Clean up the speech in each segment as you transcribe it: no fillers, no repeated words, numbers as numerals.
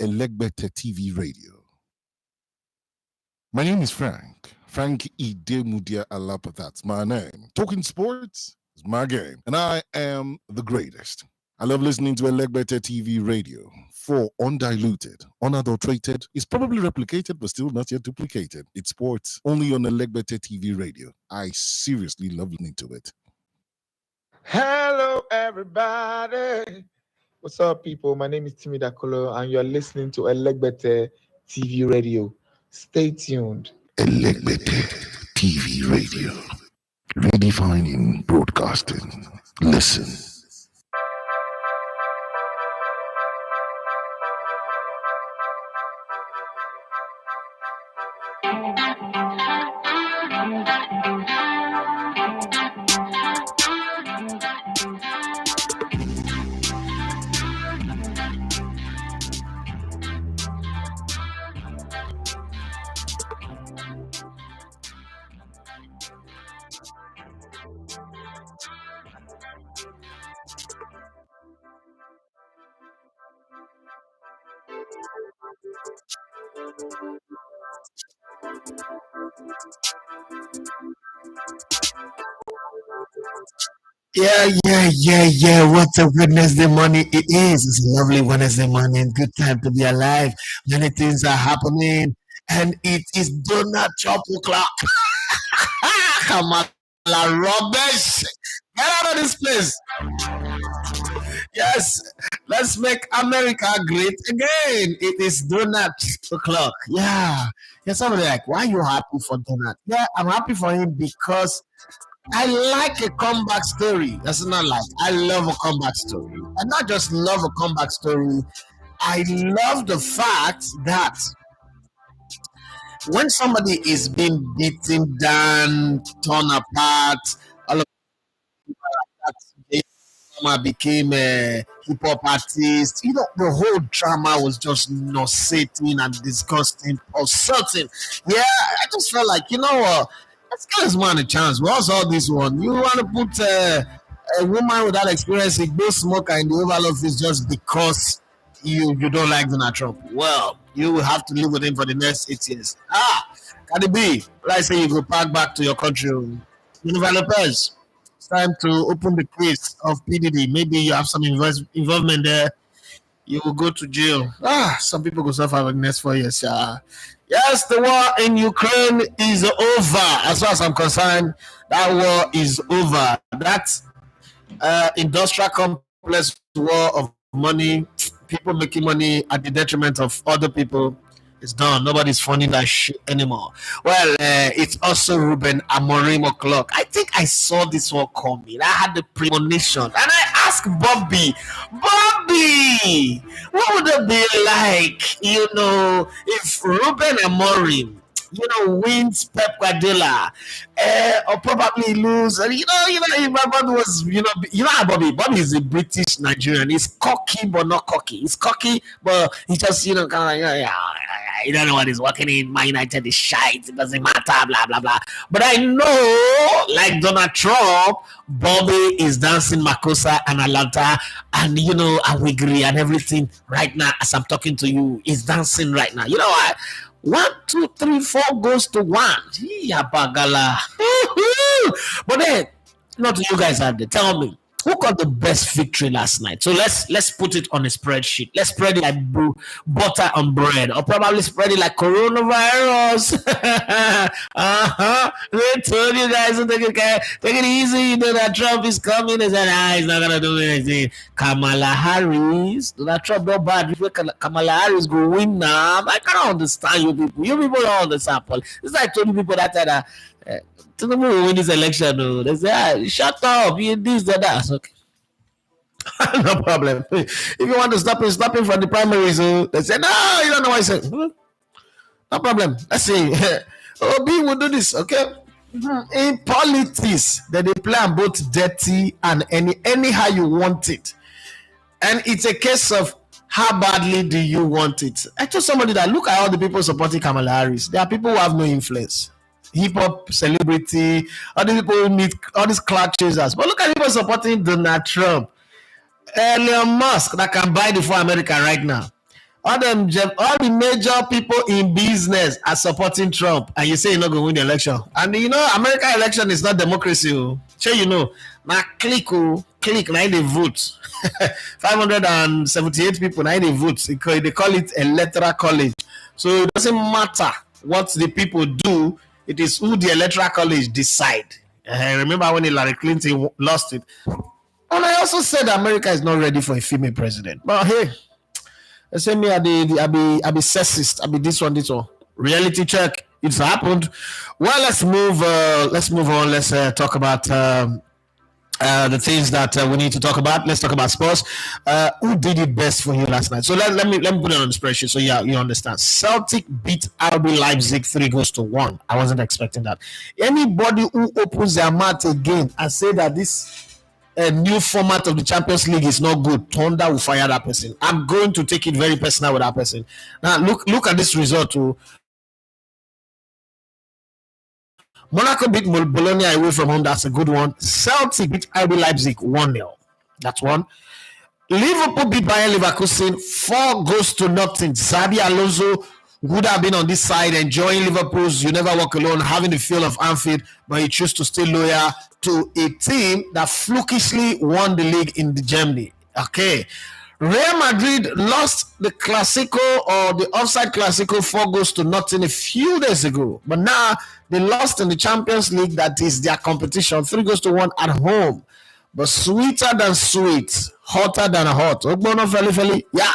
Elegbete TV Radio. My name is Frank Idemudia Alapa. That's my name. Talking sports is my game, and I am the greatest. I love listening to Elegbete TV Radio. For undiluted, unadulterated, it's probably replicated but still not yet duplicated. It's sports only on Elegbete TV Radio. I seriously love listening to it. Hello, everybody. What's up, people? My name is Timmy Dakolo, and you're listening to Elegbete TV Radio. Stay tuned. Elegbete TV Radio. Redefining broadcasting. Listen. Yeah. What a Wednesday morning it is. It's a lovely Wednesday morning. Good time to be alive. Many things are happening. And it is Donald Trump o'clock. Kamala rubbish. Get out of this place. Yes. Let's make America great again. It is Donald o'clock. Yeah. Somebody like, why are you happy for Donald? Yeah, I'm happy for him because I like a comeback story. That's not like I love a comeback story. I not just love a comeback story. I love the fact that when somebody is being beaten down, torn apart, all of that became a hip hop artist. You know, the whole drama was just nauseating and disgusting, assaulting. Yeah, I just felt like, you know what? Let's give this man a chance. We all saw this one. You want to put a woman without experience in both smoker in the Oval Office just because you don't like Donald Trump? Well, you will have to live with him for the next 8 years. Can it be? Let's say you go back to your country. Jennifer Lopez, it's time to open the case of PDD. Maybe you have some involvement there. You will go to jail. Some people go suffer for the next 4 years. Yes, the war in Ukraine is over. As far as I'm concerned, that war is over. That industrial complex war of money, people making money at the detriment of other people, is done. Nobody's funding that shit anymore. Well, it's also Ruben Amorim o'clock. I think I saw this one coming. I had the premonition. And I asked Bobby, what would it be like, if Ruben Amorim, wins Pep Guardiola, or probably lose? And my Bobby was, how Bobby is a British Nigerian. He's cocky, but not cocky. He's cocky, but he just, kind of like, you don't know what he's working in. Man United is shite. It doesn't matter, blah, blah, blah. But I know, like Donald Trump, Bobby is dancing Makosa and Atlanta and, Awigri and everything right now as I'm talking to you. He's dancing right now. You know what? 1, 2, 3, 4 goes to 1. Bagala. But then, not you guys out there. Tell me, who got the best victory last night? So let's put it on a spreadsheet. Let's spread it like butter on bread, or probably spread it like coronavirus. They told you guys to take it easy. You know that Trump is coming. They said, he's not gonna do anything. Kamala Harris, Donald Trump not bad. Kamala Harris go win now. I cannot understand you people. You people don't understand. It's like 20 people that said Tinubu will win this election. No. They say, shut up, you this, that. Okay. No problem. If you want to stop him from the primaries, they say, no, you don't know what I said. No problem. Let's see. Obi will do this, okay? In politics, they play on both dirty and anyhow you want it. And it's a case of how badly do you want it? I told somebody that look at all the people supporting Kamala Harris. There are people who have no influence. Hip hop celebrity, all the people who need all these clout chasers. But look at people supporting Donald Trump. Elon Musk that can buy the for America right now. all the major people in business are supporting Trump, and you say you're not going to win the election. And American election is not democracy. Sure, now click, now they vote. 578 people now they vote. They call it electoral college. So it doesn't matter what the people do. It is who the electoral college decide. Remember when Hillary Clinton lost it? And I also said America is not ready for a female president. But hey, they say me I be sexist. I be this one. Reality check. It's happened. Well, let's move on. Let's talk about the things that we need to talk about. Let's talk about sports. Who did it best for you last night? So let me put it on the spreadsheet so you understand. Celtic beat RB Leipzig 3-1. I wasn't expecting that. Anybody who opens their mouth again and say that this new format of the Champions League is not good, Thunder will fire that person. I'm going to take it very personal with that person. Now look at this result too. Monaco beat Bologna away from home. That's a good one. Celtic beat RB Leipzig 1-0. That's one. Liverpool beat Bayern Leverkusen 4-0. Xabi Alonso would have been on this side enjoying Liverpool's "you never walk alone," having the feel of Anfield, but he chose to stay loyal to a team that flukishly won the league in Germany. Okay. Real Madrid lost the Clasico or the offside Clasico 4-0 a few days ago, but now they lost in the Champions League. That is their competition, 3-1 at home. But sweeter than sweet, hotter than hot. Yeah.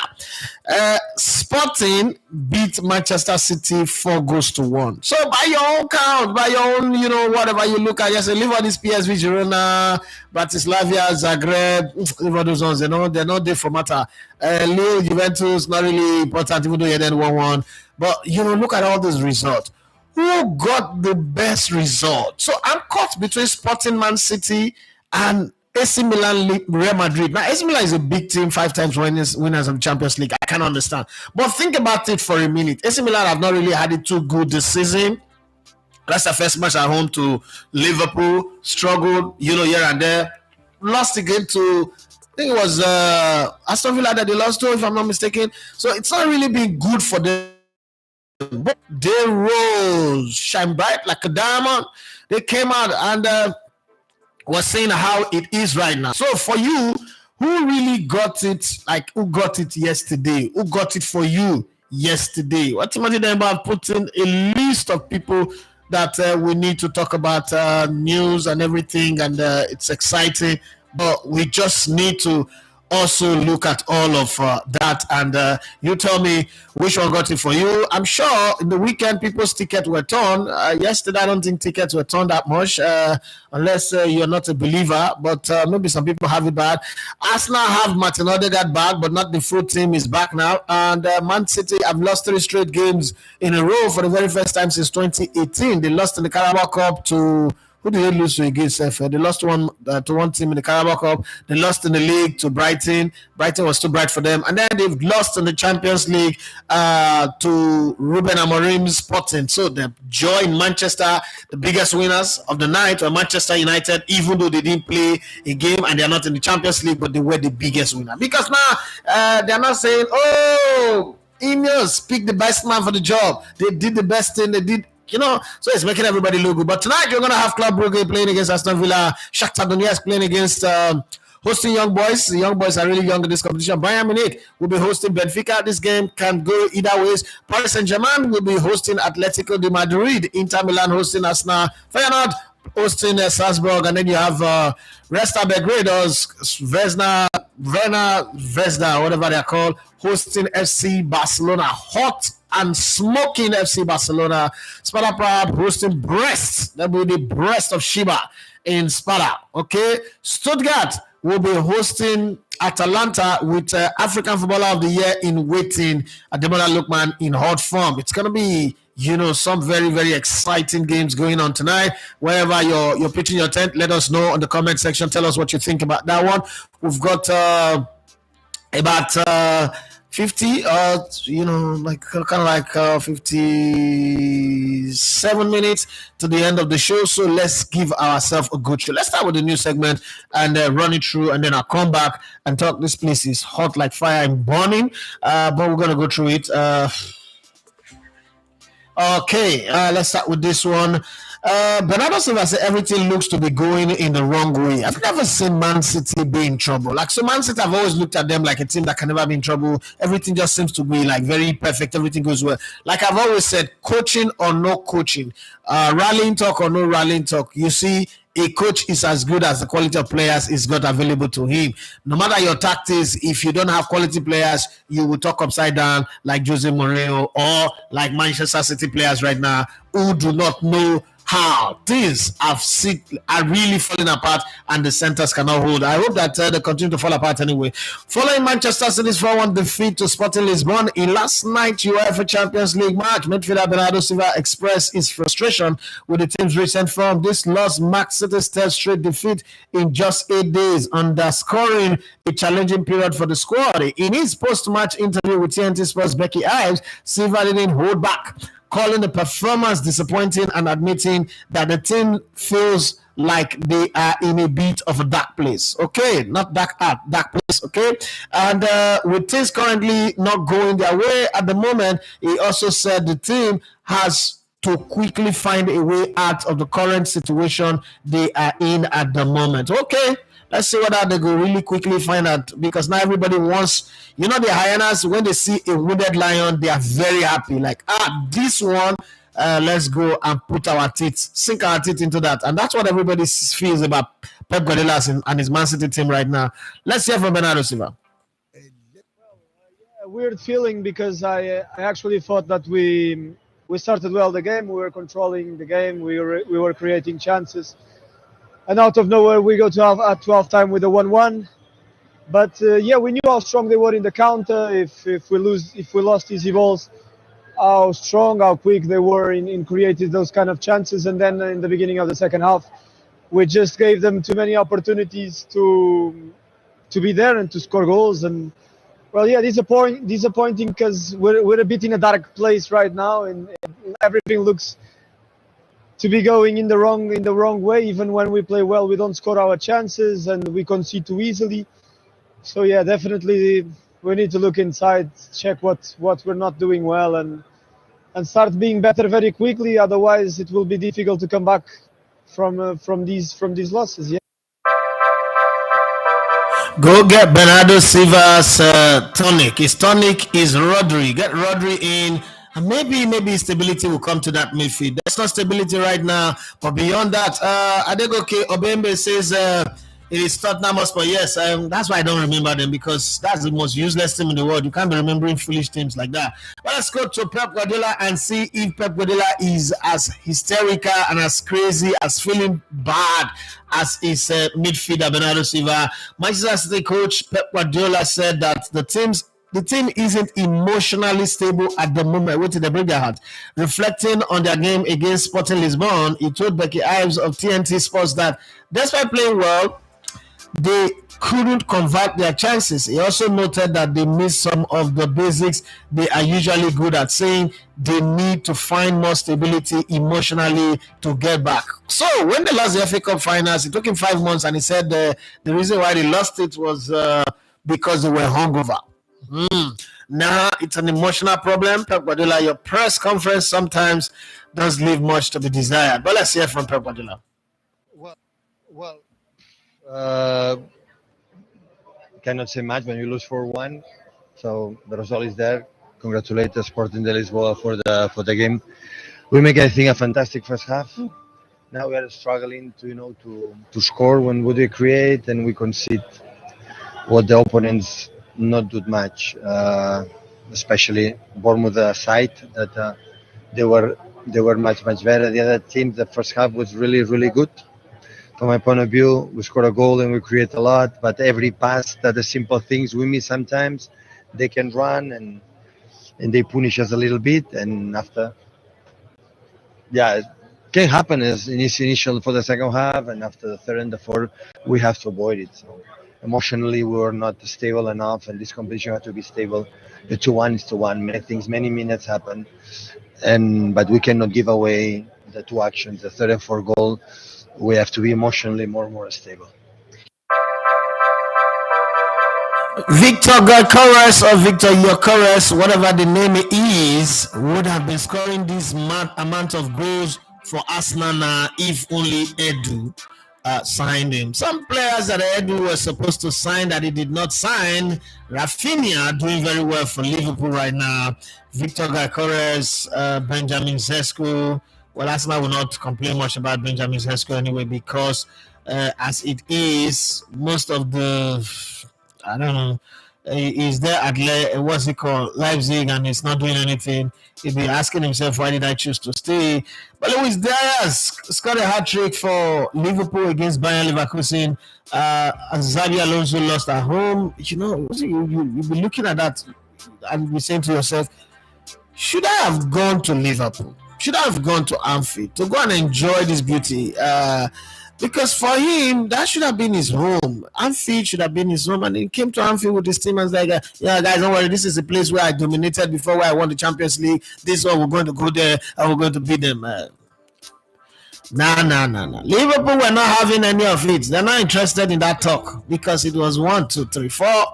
Sporting beat Manchester City 4-1. So by your own count, by your own, whatever you look at, just leave all this PSV, Girona, Bratislava, Zagreb, leave all those ones. They're not there for matter. Lille, Juventus, not really important, even though you then 1-1. But look at all those results. Who got the best result? So I'm caught between Sporting, Man City, and AC Milan, Real Madrid. Now, AC Milan is a big team, 5 times winners of the Champions League. I can understand. But think about it for a minute. AC Milan have not really had it too good this season. That's the first match at home to Liverpool. Struggled, here and there. Lost again to, I think it was Aston Villa that they lost to, if I'm not mistaken. So it's not really been good for them. But they rose, shine bright like a diamond. They came out and was saying how it is right now. So for you, who really got it? Like, who got it yesterday? Who got it for you yesterday? What Timothy Demba put in a list of people that we need to talk about news and everything, and it's exciting. But we just need to also look at all of that, and you tell me which one got it for you. I'm sure in the weekend people's tickets were torn. Yesterday I don't think tickets were torn that much, unless you're not a believer, but maybe some people have it bad. Arsenal have Martin Odegaard back, but not the full team is back now, and Man City have lost 3 straight games in a row for the very first time since 2018. They lost in the Carabao Cup to, who did they lose to against? They lost to one team in the Carabao Cup. They lost in the league to Brighton. Brighton was too bright for them. And then they've lost in the Champions League to Ruben Amorim's Sporting. So the joy in Manchester, the biggest winners of the night were Manchester United, even though they didn't play a game and they're not in the Champions League, but they were the biggest winner. Because now they're not saying, Ineos picked the best man for the job. They did the best thing. They did. So it's making everybody look good. But tonight you're going to have Club Brugge playing against Aston Villa, Shakhtar Donetsk playing against hosting Young Boys. The Young Boys are really young in this competition. Bayern Munich will be hosting Benfica. This game can go either ways. Paris Saint-Germain will be hosting Atletico de Madrid. Inter Milan hosting Arsenal. Feyenoord hosting Salzburg. And then you have Resta Belgrade, Vesna, whatever they're called, hosting FC Barcelona. Hot and smoking FC Barcelona. Sparta Prague hosting Brest. That will be the Brest of Shiba in Sparta. Okay. Stuttgart will be hosting Atalanta with African Footballer of the Year in waiting, Ademola Lookman in hot form. It's going to be, some very, very exciting games going on tonight. Wherever you're pitching your tent, let us know on the comment section. Tell us what you think about that one. We've got about 50, like kind of like 57 minutes to the end of the show. So let's give ourselves a good show. Let's start with the new segment and run it through, and then I'll come back and talk. This place is hot like fire and burning, but we're gonna go through it. Okay, let's start with this one. Bernardo Silva said everything looks to be going in the wrong way. I've never seen Man City be in trouble. Like, so Man City, I've always looked at them like a team that can never be in trouble. Everything just seems to be like very perfect. Everything goes well. Like I've always said, coaching or no coaching, rallying talk or no rallying talk, you see, a coach is as good as the quality of players is got available to him. No matter your tactics, if you don't have quality players, you will talk upside down like Jose Mourinho or like Manchester City players right now who do not know how things are really falling apart and the centers cannot hold. I hope that they continue to fall apart anyway. Following Manchester City's 4-1 defeat to Sporting Lisbon in last night's UEFA Champions League match, midfielder Bernardo Silva expressed his frustration with the team's recent form. This loss marks City's third straight defeat in just 8 days, underscoring a challenging period for the squad. In his post-match interview with TNT Sports' Becky Ives, Silva didn't hold back, calling the performance disappointing and admitting that the team feels like they are in a bit of a dark place. Okay, not dark art, dark place. Okay, and with things currently not going their way at the moment, he also said the team has to quickly find a way out of the current situation they are in at the moment. Okay, let's see whether they go really quickly find out, because now everybody wants, the hyenas, when they see a wounded lion, they are very happy. Like, this one, let's go and sink our teeth into that. And that's what everybody feels about Pep Guardiola and his Man City team right now. Let's hear from Bernardo Silva. Weird feeling, because I actually thought that we started well the game. We were controlling the game. We were creating chances. And out of nowhere, we go to half time with a 1-1. But we knew how strong they were in the counter. If we lost easy balls, how strong, how quick they were in creating those kind of chances. And then in the beginning of the second half, we just gave them too many opportunities to be there and to score goals. And disappointing, because we're a bit in a dark place right now, and everything looks to be going in the wrong way. Even when we play well, we don't score our chances and we concede too easily. So definitely we need to look inside, check what we're not doing well, and start being better very quickly. Otherwise, it will be difficult to come back from these losses. Yeah. Go get Bernardo Silva's tonic. His tonic is Rodri. Get Rodri in. And maybe stability will come to that midfield. There's no stability right now. But beyond that, Adegoke Obembe says it is Tottenham Hotspur. Yes, that's why I don't remember them, because that's the most useless team in the world. You can't be remembering foolish teams like that. But let's go to Pep Guardiola and see if Pep Guardiola is as hysterical and as crazy, as feeling bad as his midfielder Bernardo Silva. Manchester City coach Pep Guardiola said that the team isn't emotionally stable at the moment. Wait till they break their heart. Reflecting on their game against Sporting Lisbon, he told Becky Ives of TNT Sports that despite playing well, they couldn't convert their chances. He also noted that they missed some of the basics they are usually good at, saying they need to find more stability emotionally to get back. So when they lost the FA Cup finals, it took him 5 months, and he said the reason why they lost it was because they were hungover. Now it's an emotional problem. Pep Guardiola, your press conference sometimes does leave much to be desired. But let's hear from Pep Guardiola. Cannot say much when you lose 4-1. So the result is there. Congratulate Sporting de Lisboa for the game. We make, I think, a fantastic first half. Now we are struggling to score when we create, and we concede what the opponents not do much, especially Bournemouth side, that they were much better. The other team, the first half was really, really good. From my point of view, we score a goal and we create a lot, but every pass, that the simple things we miss sometimes, they can run and they punish us a little bit, and after, it can happen as initial for the second half, and after the third and the fourth, we have to avoid it. So emotionally we were not stable enough, and this competition had to be stable. The 2-1 is 2-1. Many minutes happen, but we cannot give away the two actions, the third and fourth goal. We have to be emotionally more stable. Victor Gyökeres or Victor Gyökeres, whatever the name is, would have been scoring this amount of goals for Arsenal now if only Edu signed him. Some players that Edu was supposed to sign that he did not sign. Rafinha doing very well for Liverpool right now. Victor Gyökeres, Benjamin Sesko. Well, Arsenal will not complain much about Benjamin Sesko anyway, because as it is, most of the, I don't know, he's there at what's it called, Leipzig, and he's not doing anything. He'll be asking himself, why did I choose to stay? But Luis Diaz scored a hat trick for Liverpool against Bayern Leverkusen. Xabi Alonso lost at home. You know, you'll be looking at that and be saying to yourself, should I have gone to Liverpool? Should I have gone to Anfield to go and enjoy this beauty? Because for him, that should have been his home. Anfield should have been his home. And he came to Anfield with his team and was like, yeah, guys, don't worry. This is the place where I dominated before, where I won the Champions League. This is where we're going to go there and we're going to beat them. Nah. Liverpool were not having any of it. They're not interested in that talk because it was 1, 2, 3, 4.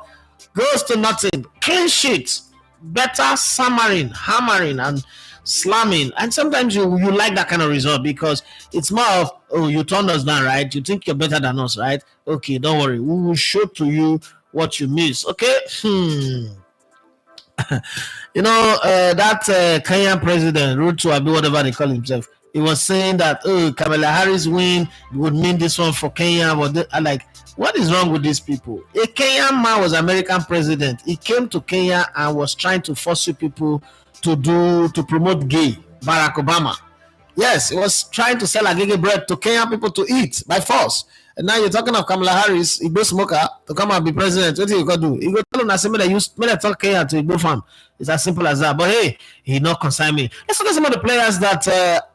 Goes to nothing. Clean sheet. Better hammering, and slamming. And sometimes you like that kind of result because it's more of, oh, you turned us down, right? You think you're better than us, right? Okay, don't worry. We will show to you what you miss. Okay? You know, that Kenyan president, Ruto, Abi, whatever they call himself, he was saying that, oh, Kamala Harris win would mean this one for Kenya. But I'm like, what is wrong with these people? A Kenyan man was American president. He came to Kenya and was trying to force people to promote gay. Barack Obama. Yes, he was trying to sell agege bread to Kenyan people to eat by force. And now you're talking of Kamala Harris, Igbo smoker, to come and be president. What you gonna do? You go tell him that talk Kenya to Igbo farm. It's as simple as that. But hey, he not consign me. Let's look at some of the players that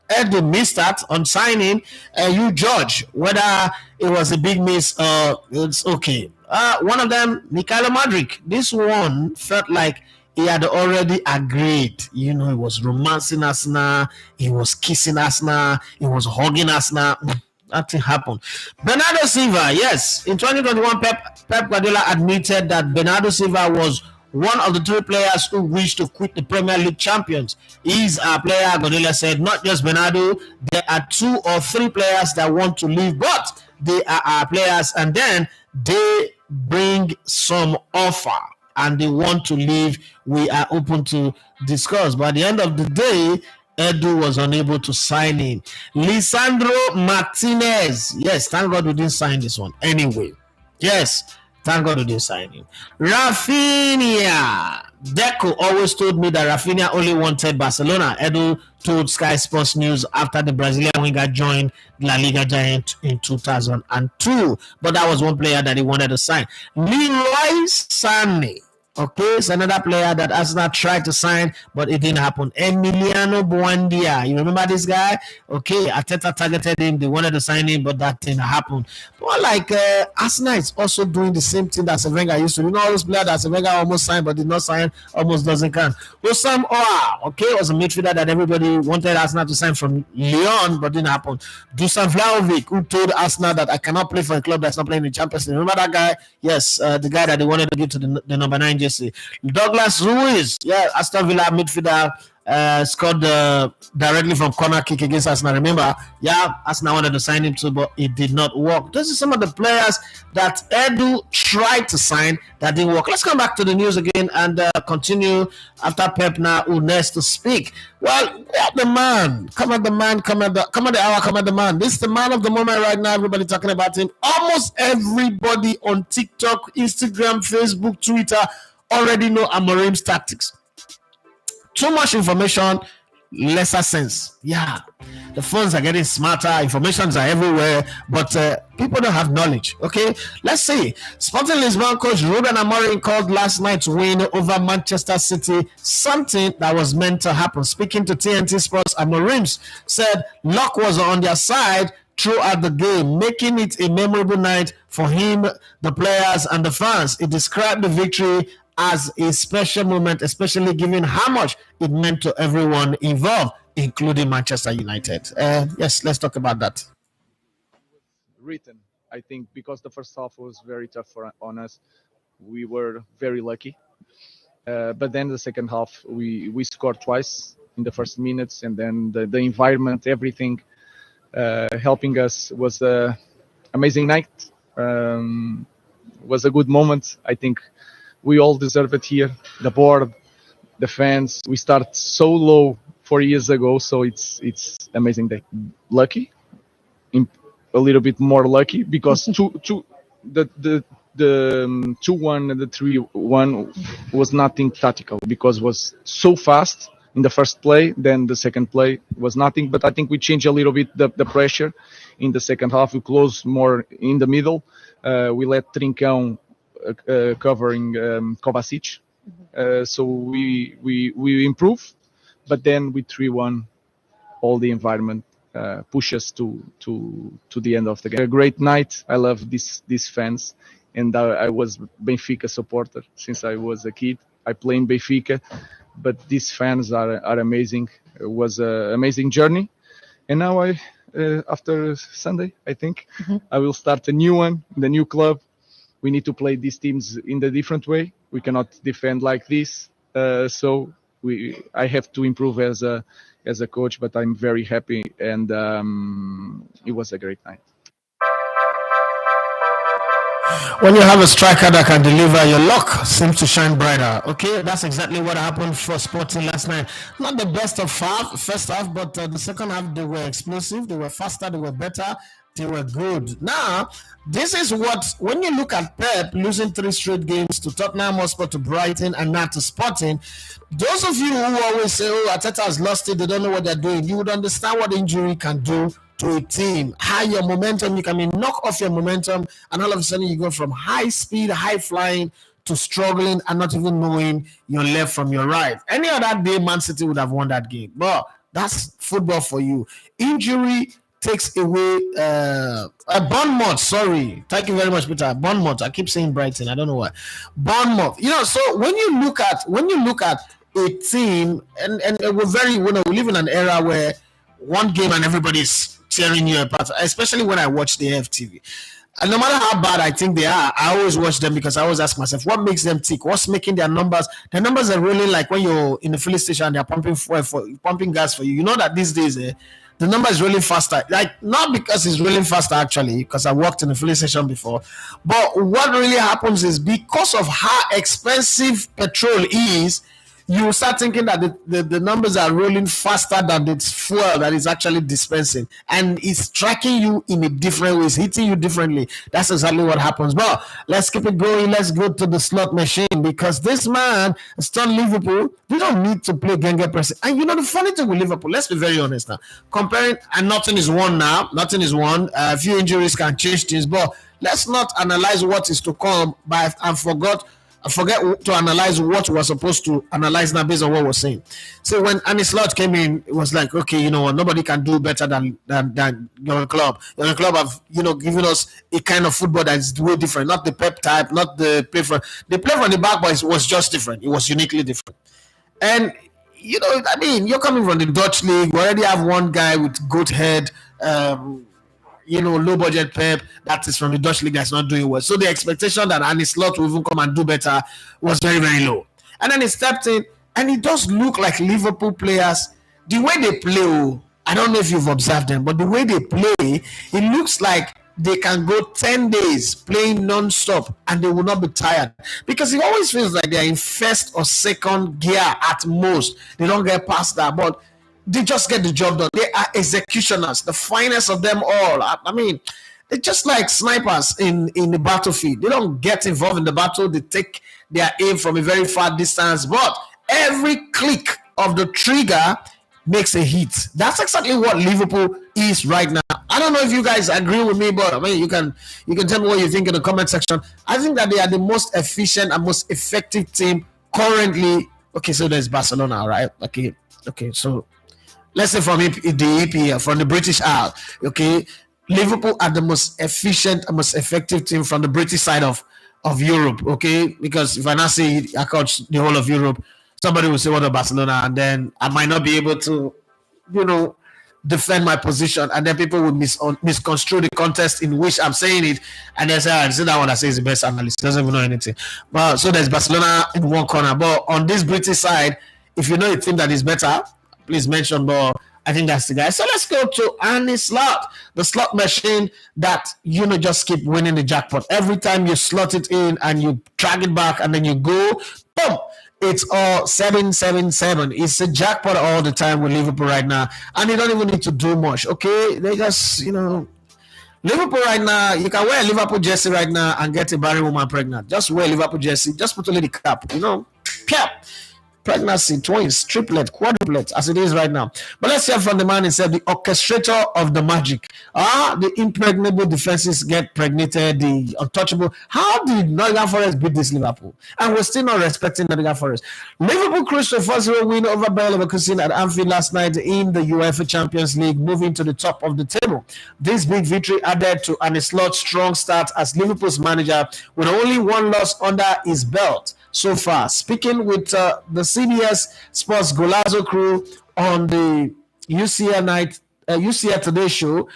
Edu missed out on signing. You judge whether it was a big miss or it's okay. One of them, Mikhailo Mudryk. This one felt like he had already agreed. You know, he was romancing Arsenal, he was kissing Arsenal, he was hugging Arsenal. Nothing happened. Bernardo Silva, yes, in 2021, Pep Guardiola admitted that Bernardo Silva was one of the 3 players who wished to quit the Premier League champions. He's a player, Guardiola said, not just Bernardo. There are 2 or 3 players that want to leave, but they are our players, and then they bring some offer and they want to leave. We are open to discuss. But at the end of the day, Edu was unable to sign in. Lisandro Martinez. Yes, thank God we didn't sign this one. Anyway, yes, thank God we didn't sign him. Rafinha. Deco always told me that Rafinha only wanted Barcelona. Edu told Sky Sports News after the Brazilian winger joined La Liga Giant in 2002. But that was one player that he wanted to sign. Leroy Sané. Okay, it's another player that Arsenal tried to sign, but it didn't happen. Emiliano Buendia, you remember this guy? Okay, Arteta targeted him. They wanted to sign him, but that didn't happen. More like Arsenal is also doing the same thing that Wenger used to. You know, all those players that Wenger almost signed, but did not sign, almost doesn't count. Wissam Oa, okay, was a midfielder that everybody wanted Arsenal to sign from Lyon, but didn't happen. Dusan Vlahovic, who told Arsenal that I cannot play for a club that's not playing in the Champions League. Remember that guy? Yes, the guy that they wanted to give to the number 9 jersey. Douglas Luiz, yeah, Aston Villa midfielder, scored directly from corner kick against Arsenal. Remember, yeah, Arsenal wanted to sign him too, but it did not work. This is some of the players that Edu tried to sign that didn't work. Let's come back to the news again and continue after Pep now who next to speak. Well, we have the man. Come at the man, come at the hour, come at the man. This is the man of the moment right now. Everybody talking about him. Almost everybody on TikTok, Instagram, Facebook, Twitter already know Amorim's tactics. Too much information, lesser sense. Yeah, the phones are getting smarter, informations are everywhere, but people don't have knowledge. Okay, let's see. Sporting Lisbon coach Ruben Amorim called last night's win over Manchester City something that was meant to happen. Speaking to TNT Sports, Amorim said luck was on their side throughout the game, making it a memorable night for for him, the players, and the fans. He described the victory as a special moment, especially given how much it meant to everyone involved, including Manchester United. Yes, let's talk about that. Written, I think, because the first half was very tough on us. We were very lucky. But then the second half, we scored twice in the first minutes, and then the environment, everything helping us was an amazing night. Was a good moment. I think we all deserve it here. The board, the fans. We start so low 4 years ago, so it's amazing day. Lucky, a little bit more lucky because the 2-1 and the 3-1 was nothing tactical because it was so fast in the first play. Then the second play was nothing, but I think we changed a little bit the pressure in the second half. We closed more in the middle. We let Trincão covering Kovacic. So we improve, but then with 3-1, all the environment push us to the end of the game. A great night. I love these fans. And I was Benfica supporter since I was a kid. I play in Benfica, but these fans are amazing. It was an amazing journey. And now after Sunday, I think, I will start a new one, the new club. We need to play these teams in a different way. We cannot defend like this. So I have to improve as a coach, but I'm very happy. And it was a great night. When you have a striker that can deliver, your luck seems to shine brighter. Okay, that's exactly what happened for Sporting last night. Not the best of first half, but the second half, they were explosive, they were faster, they were better, they were good. Now, this is what, when you look at Pep losing 3 straight games to Tottenham Hotspur, to Brighton, and now to Sporting, those of you who always say, oh, Arteta has lost it, they don't know what they're doing, you would understand what injury can do to a team. How your momentum, you can knock off your momentum, and all of a sudden you go from high speed, high flying, to struggling and not even knowing your left from your right. Any other day, Man City would have won that game. But that's football for you. Injury takes away Bournemouth. Sorry, thank you very much, Peter. Bournemouth. I keep saying Brighton. I don't know why. Bournemouth. So when you look at a team, and we live in an era where one game and everybody's tearing you apart, especially when I watch the FTV. And no matter how bad I think they are, I always watch them because I always ask myself, what makes them tick? What's making their numbers? Their numbers are really like when you're in the filling station, they're pumping gas for you. You know that these days, the number is really faster. Like, not because it's really faster, actually, because I worked in the filling station before. But what really happens is because of how expensive petrol is, you start thinking that the numbers are rolling faster than the fuel that is actually dispensing, and it's tracking you in a different way, it's hitting you differently. That's exactly what happens. But let's keep it going. Let's go to the slot machine, because this man has turned Liverpool. They don't need to play Genge pressing. And the funny thing with Liverpool, let's be very honest now, comparing, and nothing is won now. Nothing is won. A few injuries can change things, but let's not analyze what is to come I forget to analyze what we're supposed to analyze now based on what we're saying. So when Arne Slot came in, it was like, okay, you know what, nobody can do better than your club. Your club have given us a kind of football that is way different, not the Pep type, not the play from the back, but it was just different. It was uniquely different. And you're coming from the Dutch league. We already have one guy with goat head. Low budget Pep that is from the Dutch league that's not doing well. So the expectation that Arne Slot will even come and do better was very, very low. And then he stepped in, and it does look like Liverpool players, the way they play, I don't know if you've observed them, but the way they play, it looks like they can go 10 days playing non-stop and they will not be tired, because it always feels like they're in first or second gear at most. They don't get past that, but they just get the job done. They are executioners, the finest of them all. I mean, they're just like snipers in the battlefield. They don't get involved in the battle. They take their aim from a very far distance, but every click of the trigger makes a hit. That's exactly what Liverpool is right now. I don't know if you guys agree with me, but I mean, you can tell me what you think in the comment section. I think that they are the most efficient and most effective team currently. Okay, so there's Barcelona, right? Okay, so let's say from the EPL, from the British Isle, okay, Liverpool are the most efficient and most effective team from the British side of Europe, okay? Because if I now say I coach the whole of Europe, somebody will say what about Barcelona, and then I might not be able to, you know, defend my position, and then people would misconstrue the context in which I'm saying it, and they say, "I see that one that says the best analyst doesn't even know anything." But so there's Barcelona in one corner, but on this British side, if you know a team that is better, please mention. But I think that's the guy. So let's go to Annie Slot, the slot machine that just keep winning the jackpot every time you slot it in and you drag it back and then you go, boom. It's all 777. It's a jackpot all the time with Liverpool right now, and they don't even need to do much. Okay, they just Liverpool right now. You can wear a Liverpool jersey right now and get a barren woman pregnant. Just wear a Liverpool jersey. Just put a little cap. Pep. Pregnancy, twins, triplet, quadruplet, as it is right now. But let's hear from the man himself, the orchestrator of the magic. The impregnable defenses get pregnated, the untouchable. How did Nottingham Forest beat this Liverpool? And we're still not respecting Nottingham Forest. Liverpool cruised to a 4-0 win over Bayer Leverkusen at Anfield last night in the UEFA Champions League, moving to the top of the table. This big victory added to Arne Slot's strong start as Liverpool's manager, with only one loss under his belt so far. Speaking with the CBS Sports Golazo crew on the UCL Today show,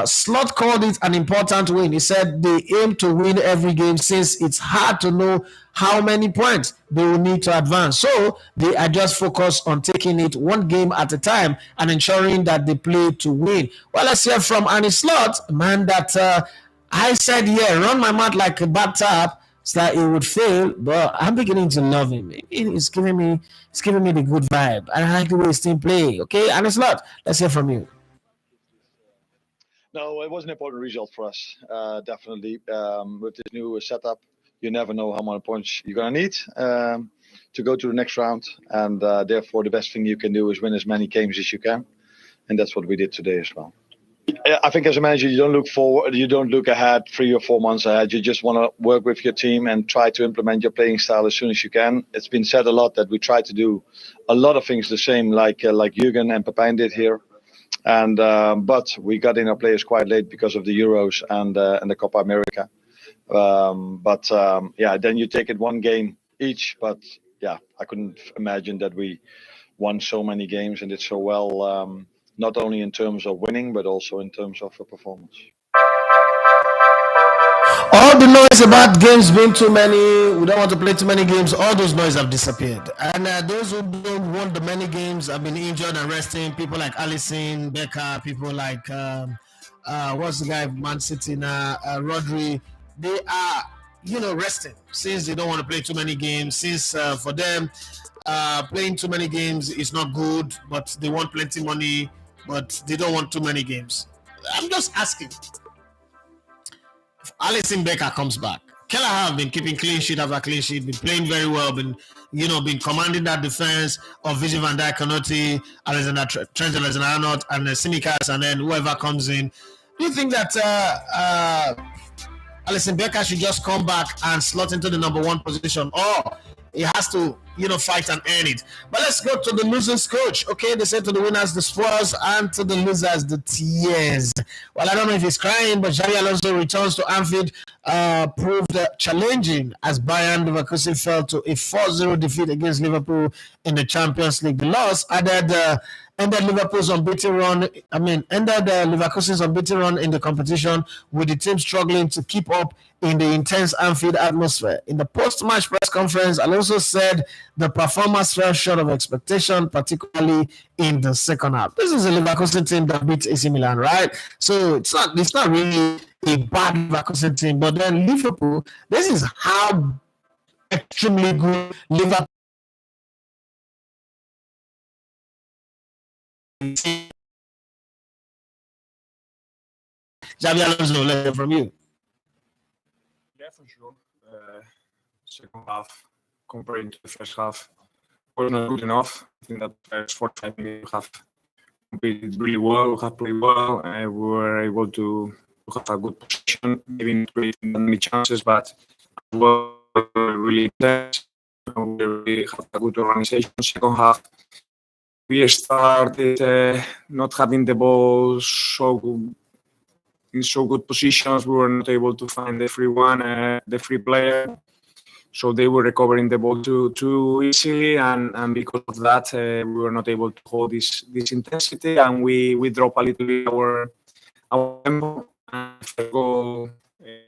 Slot called it an important win. He said they aim to win every game since it's hard to know how many points they will need to advance. So they are just focused on taking it one game at a time and ensuring that they play to win. Well, let's hear from Arne Slot, a man that I said, run my mouth like a bad tap, so that it would fail, but I'm beginning to love him. It's giving me the good vibe. I like the way his team play. Okay, and it's not. Let's hear from you. No, it was an important result for us. Definitely, with this new setup, you never know how many points you're gonna need to go to the next round, and therefore the best thing you can do is win as many games as you can, and that's what we did today as well. I think as a manager, you don't look forward, you don't look ahead 3 or 4 months ahead. You just want to work with your team and try to implement your playing style as soon as you can. It's been said a lot that we try to do a lot of things the same, like Jürgen and Pepijn did here. And but we got in our players quite late because of the Euros and the Copa America. Then you take it one game each. But I couldn't imagine that we won so many games and did so well. Not only in terms of winning, but also in terms of performance. All the noise about games being too many, we don't want to play too many games, all those noise have disappeared. And those who don't want the many games have been injured and resting. People like Alisson, Becker, people like, what's the guy, Man City now, Rodri, they are, resting since they don't want to play too many games, since for them, playing too many games is not good, but they want plenty money, but they don't want too many games. I'm just asking. If Alisson Becker comes back, Kelleher have been keeping clean sheet after clean sheet, been playing very well, been commanding that defense of Virgil van Dijk, Konuté, Trent Alexander-Arnold, and Tsimikas, and then whoever comes in. Do you think that Alisson Becker should just come back and slot into the number 1 position, or he has to, fight and earn it? But let's go to the losers coach. Okay, they said to the winners the spoils and to the losers the tears. Well, I don't know if he's crying, but Xabi Alonso returns to Anfield, proved challenging as Bayern Leverkusen fell to a 4-0 defeat against Liverpool in the Champions League. The loss ended Liverpool's unbeaten run. Ended Leverkusen's unbeaten run in the competition, with the team struggling to keep up in the intense Anfield atmosphere. In the post-match press conference, Alonso said the performance fell short of expectation, particularly in the second half. This is a Leverkusen team that beat AC Milan, right? So it's not really a bad Leverkusen team, but then Liverpool, this is how extremely good Liverpool. Xabi Alonso, let's hear from you. Yeah, for sure. Second half, comparing to the first half, was not good enough. I think that first 45 minutes we have competed really well, we have played well, and we were able to have a good position, maybe not creating many chances, but we were really intense. We really have a good organization. Second half, we started not having the ball so in so good positions. We were not able to find the free player. So they were recovering the ball too easily, and because of that, we were not able to hold this intensity, and we drop a little bit our tempo. And first goal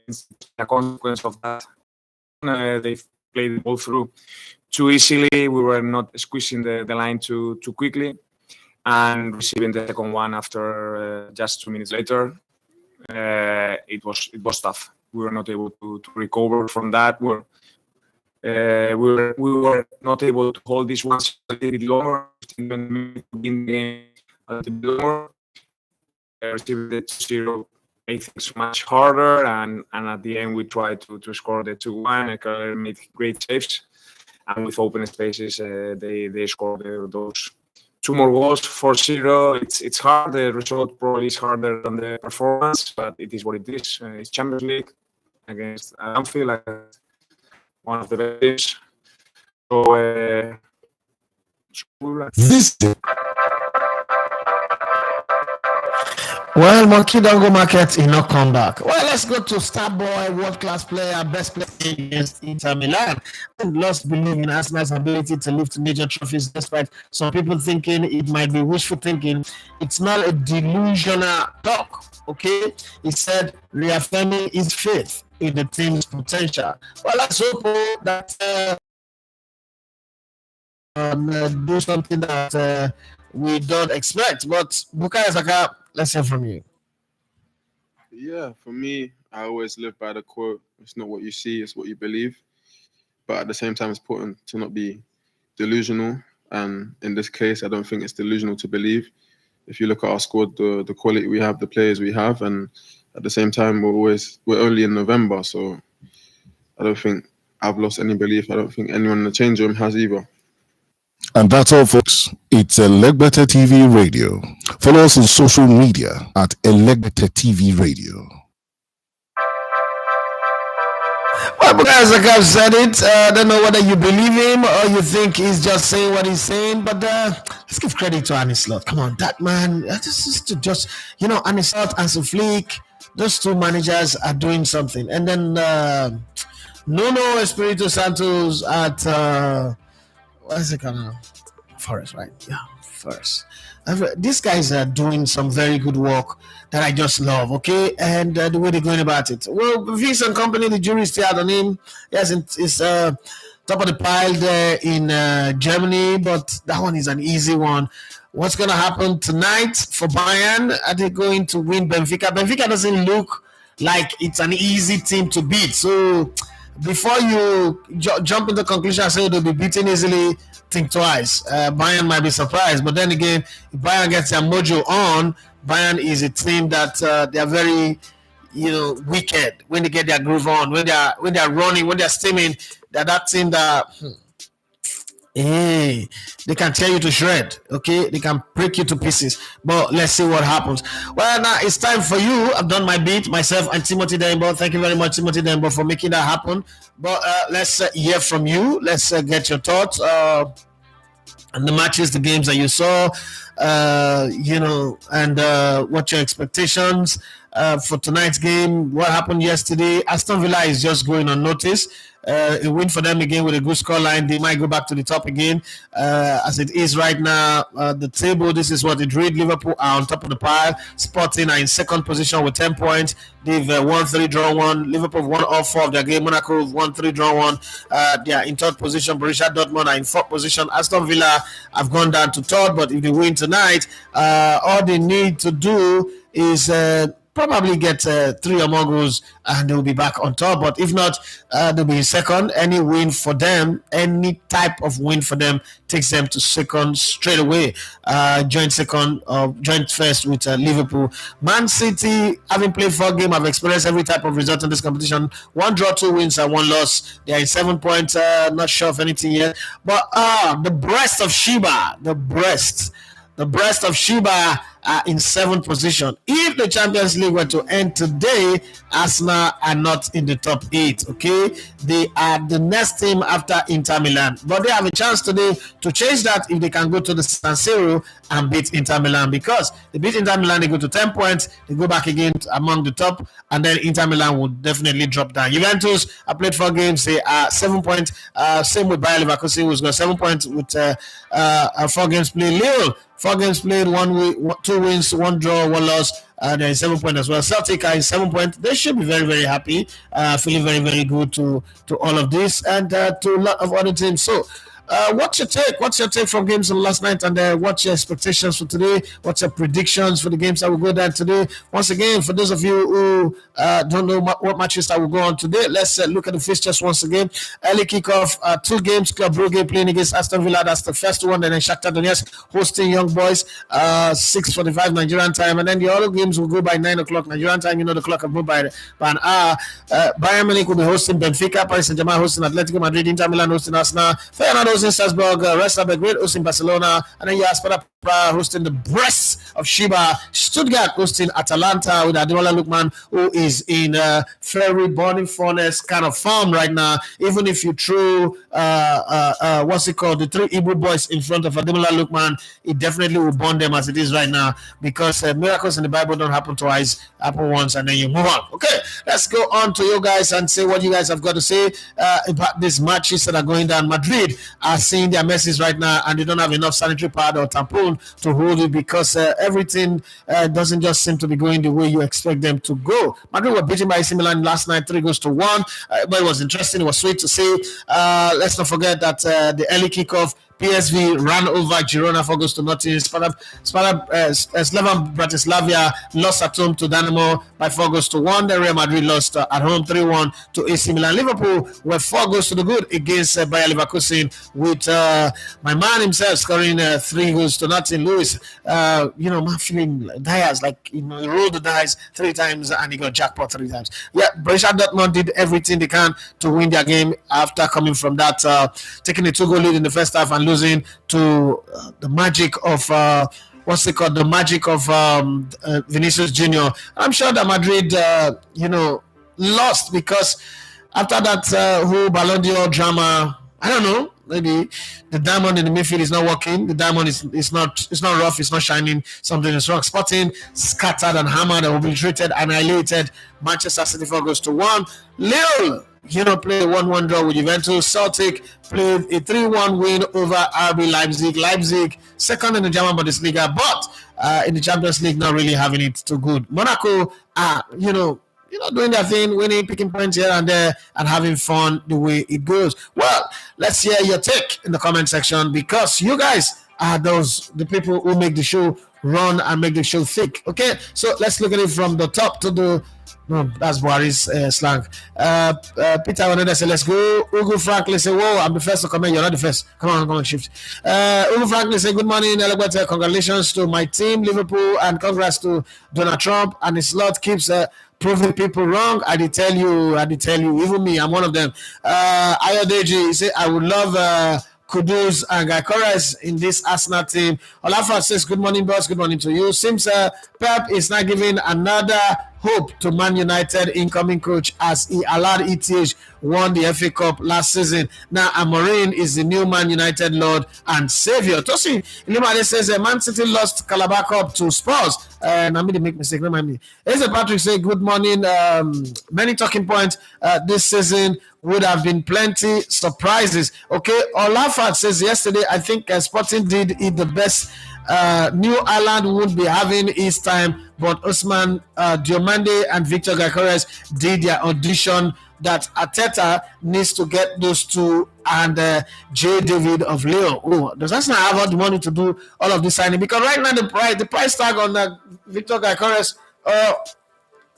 is a consequence of that. They played the ball through too easily. We were not squeezing the line too quickly, and receiving the second one after just 2 minutes later, it was tough. We were not able to recover from that. We were not able to hold this one a little bit longer, even in the game a little bit longer. Receiving the 2-0 made things much harder, and at the end we tried to score the 2-1. Eckler made great saves, and with open spaces, they scored those 2 more goals. 4-0. It's hard. The result probably is harder than the performance, but it is what it is. It's Champions League against Anfield, one of the best teams. So This Well, Monkey don't go market, he not come back. Well, let's go to Starboy, world-class player, best player against Inter Milan. And lost belief in Arsenal's ability to lift major trophies, despite some people thinking it might be wishful thinking. It's not a delusional talk, okay? He said, reaffirming his faith in the team's potential. Well, let's hope that do something that we don't expect. But Bukayo Saka, let's hear from you. Yeah, for me, I always live by the quote, it's not what you see, it's what you believe. But at the same time, it's important to not be delusional. And in this case, I don't think it's delusional to believe. If you look at our squad, the quality we have, the players we have, and at the same time, we're only in November. So I don't think I've lost any belief. I don't think anyone in the change room has either. And that's all, folks. It's Elegbetter TV Radio. Follow us on social media at Elegbetter TV Radio. Well, guys, like I've said it, I don't know whether you believe him or you think he's just saying what he's saying, but let's give credit to Arne Slot. Come on, that man, just Arne Slot and Flick, those two managers are doing something. And then Nuno Espirito Santos at what is it called? Forest, right? Yeah, Forest. These guys are doing some very good work that I just love, okay? And the way they're going about it. Well, Vince and Company, the jury is still out on him. Yes, it's top of the pile there in Germany, but that one is an easy one. What's going to happen tonight for Bayern? Are they going to win Benfica? Benfica doesn't look like it's an easy team to beat. So before you jump into conclusion and say they'll be beaten easily, think twice. Bayern might be surprised, but then again, if Bayern gets their mojo on, Bayern is a team that they are very, wicked when they get their groove on, when they're running, when they're steaming. They're that team that they can tear you to shred, okay? They can break you to pieces. But let's see what happens. Well, now it's time for you. I've done my beat, myself and Timothy Dembo. Thank you very much, Timothy Dembo, for making that happen. But let's hear from you. Let's get your thoughts on the matches, the games that you saw, and what your expectations for tonight's game. What happened yesterday? Aston Villa is just going unnoticed. A win for them again with a good scoreline. They might go back to the top again. As it is right now, the table, this is what it read. Liverpool are on top of the pile. Sporting are in second position with 10 points. They've won 3, drawn 1. Liverpool have won all 4 of their game. Monaco have won 3, drawn 1. They are in third position. Borussia Dortmund are in fourth position. Aston Villa have gone down to third, but if they win tonight, all they need to do is probably get 3 or more goals and they'll be back on top. But if not, they'll be second. Any win for them, any type of win for them takes them to second straight away. Joint first with Liverpool. Man City, having played 4 games, have experienced every type of result in this competition. 1 draw, 2 wins, and 1 loss. They are in 7 points. Not sure of anything yet. But the breast of Sheba, the breast of Sheba are in 7th position. If the Champions League were to end today, Arsenal are not in the top 8. Okay, they are the next team after Inter Milan, but they have a chance today to change that if they can go to the San Siro and beat Inter Milan, because they beat Inter Milan, they go to 10 points, they go back again among the top, and then Inter Milan would definitely drop down. Juventus have played 4 games, they are 7 points. Same with Bayer Leverkusen, who's got 7 points with 4 games played. Lille, 4 games played, 2 wins, 1 draw, 1 loss. They're in 7 points as well. Celtic are in 7 points. They should be very, very happy, feeling very, very good to all of this, and to a lot of other teams. So, what's your take? What's your take from games on last night, and what's your expectations for today? What's your predictions for the games that will go down today? Once again, for those of you who don't know what matches that will go on today, let's look at the fixtures once again. Early kickoff, 2 games. Club Brugge playing against Aston Villa. That's the first one. And then Shakhtar Donetsk hosting Young Boys, 6:45 Nigerian time. And then the other games will go by 9 o'clock Nigerian time. You know the clock have moved by an hour. Bayern Munich will be hosting Benfica. Paris Saint-Germain hosting Atletico Madrid. Inter Milan hosting Arsenal. Feyenoord hosting Strasbourg, Resta Belgrade hosting Barcelona, and then you have Sparta hosting the breast of Shiba, Stuttgart hosting Atalanta with Ademola Lookman, who is in very burning furnace kind of form right now. Even if you throw what's it called, the 3 Igbo boys in front of Ademola Lookman, it definitely will burn them as it is right now, because miracles in the Bible don't happen twice, happen once, and then you move on. Okay, let's go on to you guys and say what you guys have got to say about these matches that are going down. Madrid are seeing their messes right now, and they don't have enough sanitary pad or tampon to hold it, because everything doesn't just seem to be going the way you expect them to go. Madrid were beaten by AC Milan last night, 3-1, but it was interesting. It was sweet to see. Let's not forget that the early kickoff, PSV ran over Girona 4-0. Slavan Bratislava lost at home to Dynamo by 4-1. Then Real Madrid lost at home 3-1 to AC Milan. Liverpool were 4-0 against Bayer Leverkusen, with my man himself scoring 3-0. Lewis, man feeling dice, like, he rolled the dice 3 times and he got jackpot 3 times. Yeah, Borussia Dortmund did everything they can to win their game after coming from that, taking a 2-goal lead in the first half and losing to the magic of the magic of Vinicius Junior. I'm sure that Madrid lost, because after that whole Ballon d'Or drama, I don't know, maybe the diamond in the midfield is not working. The diamond is not rough, it's not shining, something is wrong. Sporting scattered and hammered and obliterated, annihilated Manchester City 4-1. Lille, played a 1-1 draw with Juventus. Celtic played a 3-1 win over RB Leipzig. Leipzig, second in the German Bundesliga, but in the Champions League, not really having it too good. Monaco are, doing their thing, winning, picking points here and there, and having fun the way it goes. Well, let's hear your take in the comment section, because you guys are the people who make the show run and make the show thick. Okay, so let's look at it from the top to the... No, that's Buhari's slang. Peter Waneda said, let's go. Ugo Franklin said, whoa, I'm the first to comment. You're not the first. Come on, shift. Ugo Franklin said, good morning, Elegbete. Congratulations to my team, Liverpool, and congrats to Donald Trump. And his lot keeps proving people wrong. I did tell you, even me, I'm one of them. Ayodeji, he said, I would love Kudus and Gakores in this Arsenal team. Olafa says, good morning, boss. Good morning to you. Seems Pep is not giving another hope to Man United incoming coach, as he allowed ETH won the FA Cup last season. Now Amorim is the new Man United Lord and Savior. Tosi Ilimade says Man City lost Calabar Cup to Spurs. And I made a mistake, remind me. Eze Patrick say good morning. Many talking points this season, would have been plenty surprises. Okay, Olafat says yesterday, I think Sporting did it the best. New Ireland would be having his time, but Usman Diomande and Victor Gakores did their audition. That Arteta needs to get those two, and J. David of Leo. Oh, does Arsenal have all the money to do all of this signing? Because right now the price tag on Victor Gakores,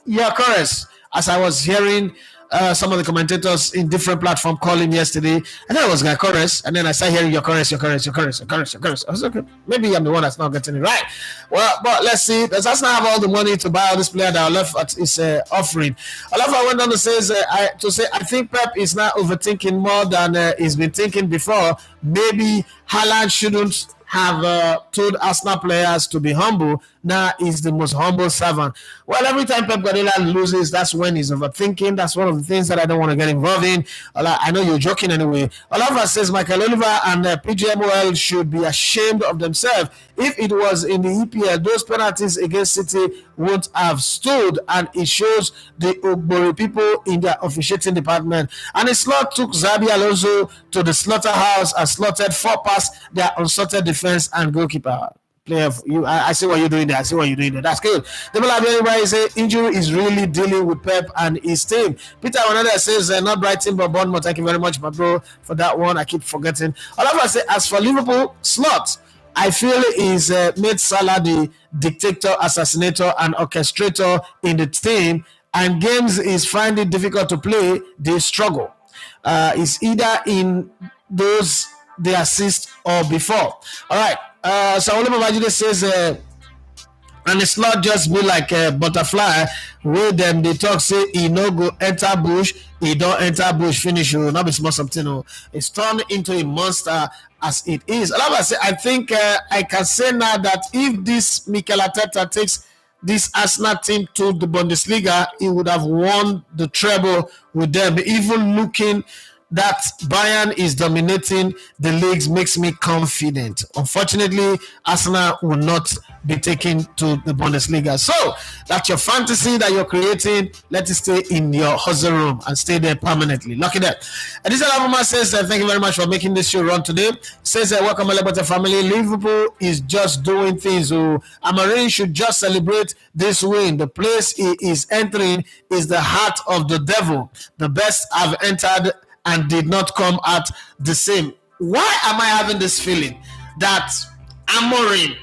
Gakores, as I was hearing some of the commentators in different platforms call him yesterday. I thought it was Gakores, and then I started hearing Gakores. I was like, okay, maybe I'm the one that's not getting it right. Well, but let's see. Does Arsenal have all the money to buy all this player that left at his offering? I went on to say, I think Pep is now overthinking more than he's been thinking before. Maybe Haaland shouldn't have told Arsenal players to be humble. Now he's the most humble servant. Well, every time Pep Guardiola loses, that's when he's overthinking. That's one of the things that I don't want to get involved in. I know you're joking anyway. Oliver says Michael Oliver and PGMOL should be ashamed of themselves. If it was in the EPL, those penalties against City won't have stood, and it shows the Ogbori people in their officiating department. And the slot took Xabi Alonso to the slaughterhouse and slaughtered 4 past their unsorted defense and goalkeeper. Player, I see what you're doing there. That's good. Everybody say injury is really dealing with Pep and his team. Peter Wanada says not Brighton but Bournemouth. Thank you very much, my bro, for that one. I keep forgetting. All of us say as for Liverpool, Slot, I feel is made Salah the dictator, assassinator, and orchestrator in the team, and games is finding it difficult to play. They struggle. It's either in those they assist or before. All right. So Oliver Majide says, and it's not just be like a butterfly where them they talk say he no go enter bush, he don't enter bush finish you, not be small something. It's turned into a monster as it is. I think I can say now that if this Mikel Arteta takes this Arsenal team to the Bundesliga, he would have won the treble with them. Even looking that Bayern is dominating the leagues makes me confident. Unfortunately, Arsenal will not be taken to the Bundesliga. So that's your fantasy that you're creating. Let it stay in your hustle room and stay there permanently. Lucky that. Adisa Lavuma says, thank you very much for making this show run today. Says, welcome, Alebata family. Liverpool is just doing things. Amorim should just celebrate this win. The place he is entering is the heart of the devil. The best I've entered and did not come out the same. Why am I having this feeling that Amorim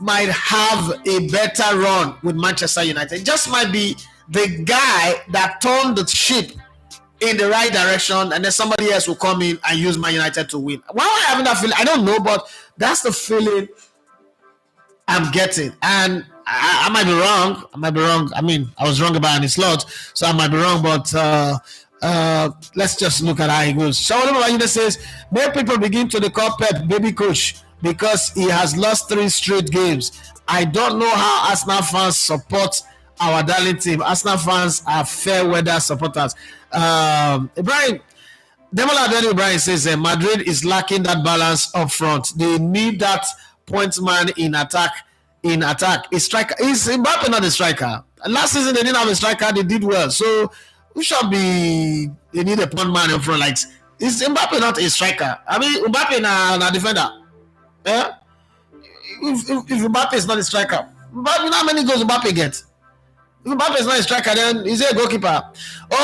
might have a better run with Manchester United? Just might be the guy that turned the ship in the right direction, and then somebody else will come in and use Man United to win. Why am I having that feeling? I don't know, but that's the feeling I'm getting. And I might be wrong. I mean, I was wrong about any slot, so I might be wrong, but let's just look at how it goes. Shawala Mawayida says, more people begin to call Pep baby coach because he has lost 3 straight games. I don't know how Arsenal fans support our darling team. Arsenal fans are fair weather supporters. Ibrahim says Madrid is lacking that balance up front. They need that point man in attack. A striker. Is Mbappe not a striker? Last season they didn't have a striker. They did well. So who should be? They need a point man in front. Like, is Mbappe not a striker? I mean, Mbappe na defender. Yeah. If Mbappe is not a striker, Mbappe, you know how many goals Mbappe gets? If Mbappe is not a striker, then he's a goalkeeper.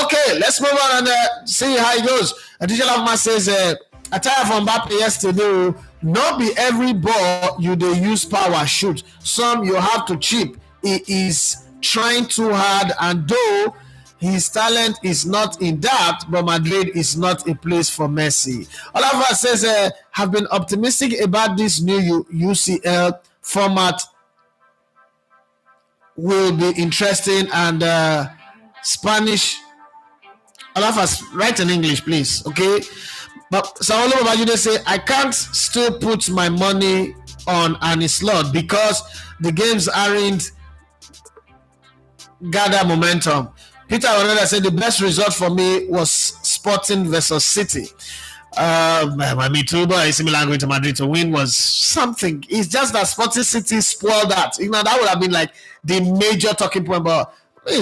Okay, let's move on and see how it goes. Adija Lavma says, I tired from Mbappe yesterday. Not be every ball you dey use power shoot. Some you have to chip. He is trying too hard, and though his talent is not in doubt, but Madrid is not a place for Messi. Oliver says, have been optimistic about this new UCL format. Will be interesting, and Spanish. Oliver, write in English, please, okay? But Saolo Babajude say, I can't still put my money on any slot because the games aren't gather momentum. Peter Onoda said the best result for me was Sporting versus City. Me too, but AC Milan going to Madrid to win was something. It's just that Sporting City spoiled that. You know, that would have been like the major talking point, but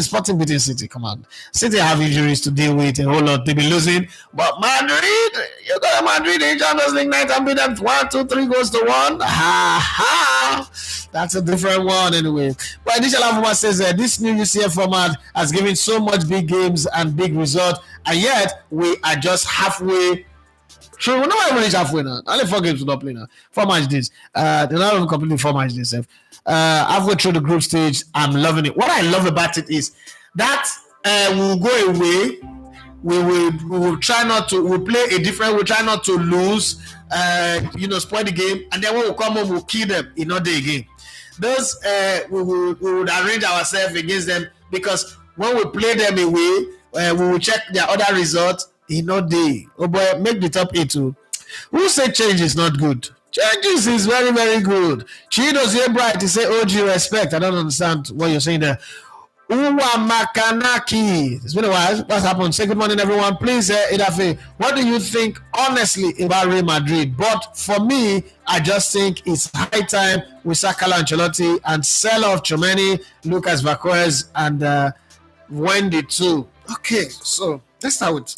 Sporting beating City, come on. City have injuries to deal with, a whole lot. They've been losing. But Madrid, you got Madrid in Champions League night and beat them 1-2-3 goals to 1. That's a different one anyway. But Initial Avuma says this new UCL format has given so much big games and big results, and yet we are just halfway. Sure, we're not even reach halfway now. Only 4 games to not play now. 4 match days. They're not even completely 4 match days. Halfway through the group stage, I'm loving it. What I love about it is that we'll go away. We will try not to. We'll play a different. We'll try not to lose. Spoil the game, and then when we come home, we'll kill them in another game. Those we would arrange ourselves against them, because when we play them away, we will check their other results He not day. Oh boy, make the top 8 too. Who say change is not good? Changes is very, very good. Chido's here bright. He say OG respect. I don't understand what you're saying there. Uwa Makanaki. It's been a while. What's happened? Say good morning, everyone. Please, Idafe, what do you think, honestly, about Real Madrid? But for me, I just think it's high time we sack Carlo Ancelotti and sell off Tchouaméni, Lucas Vazquez, and Wendy too. Okay, so let's start with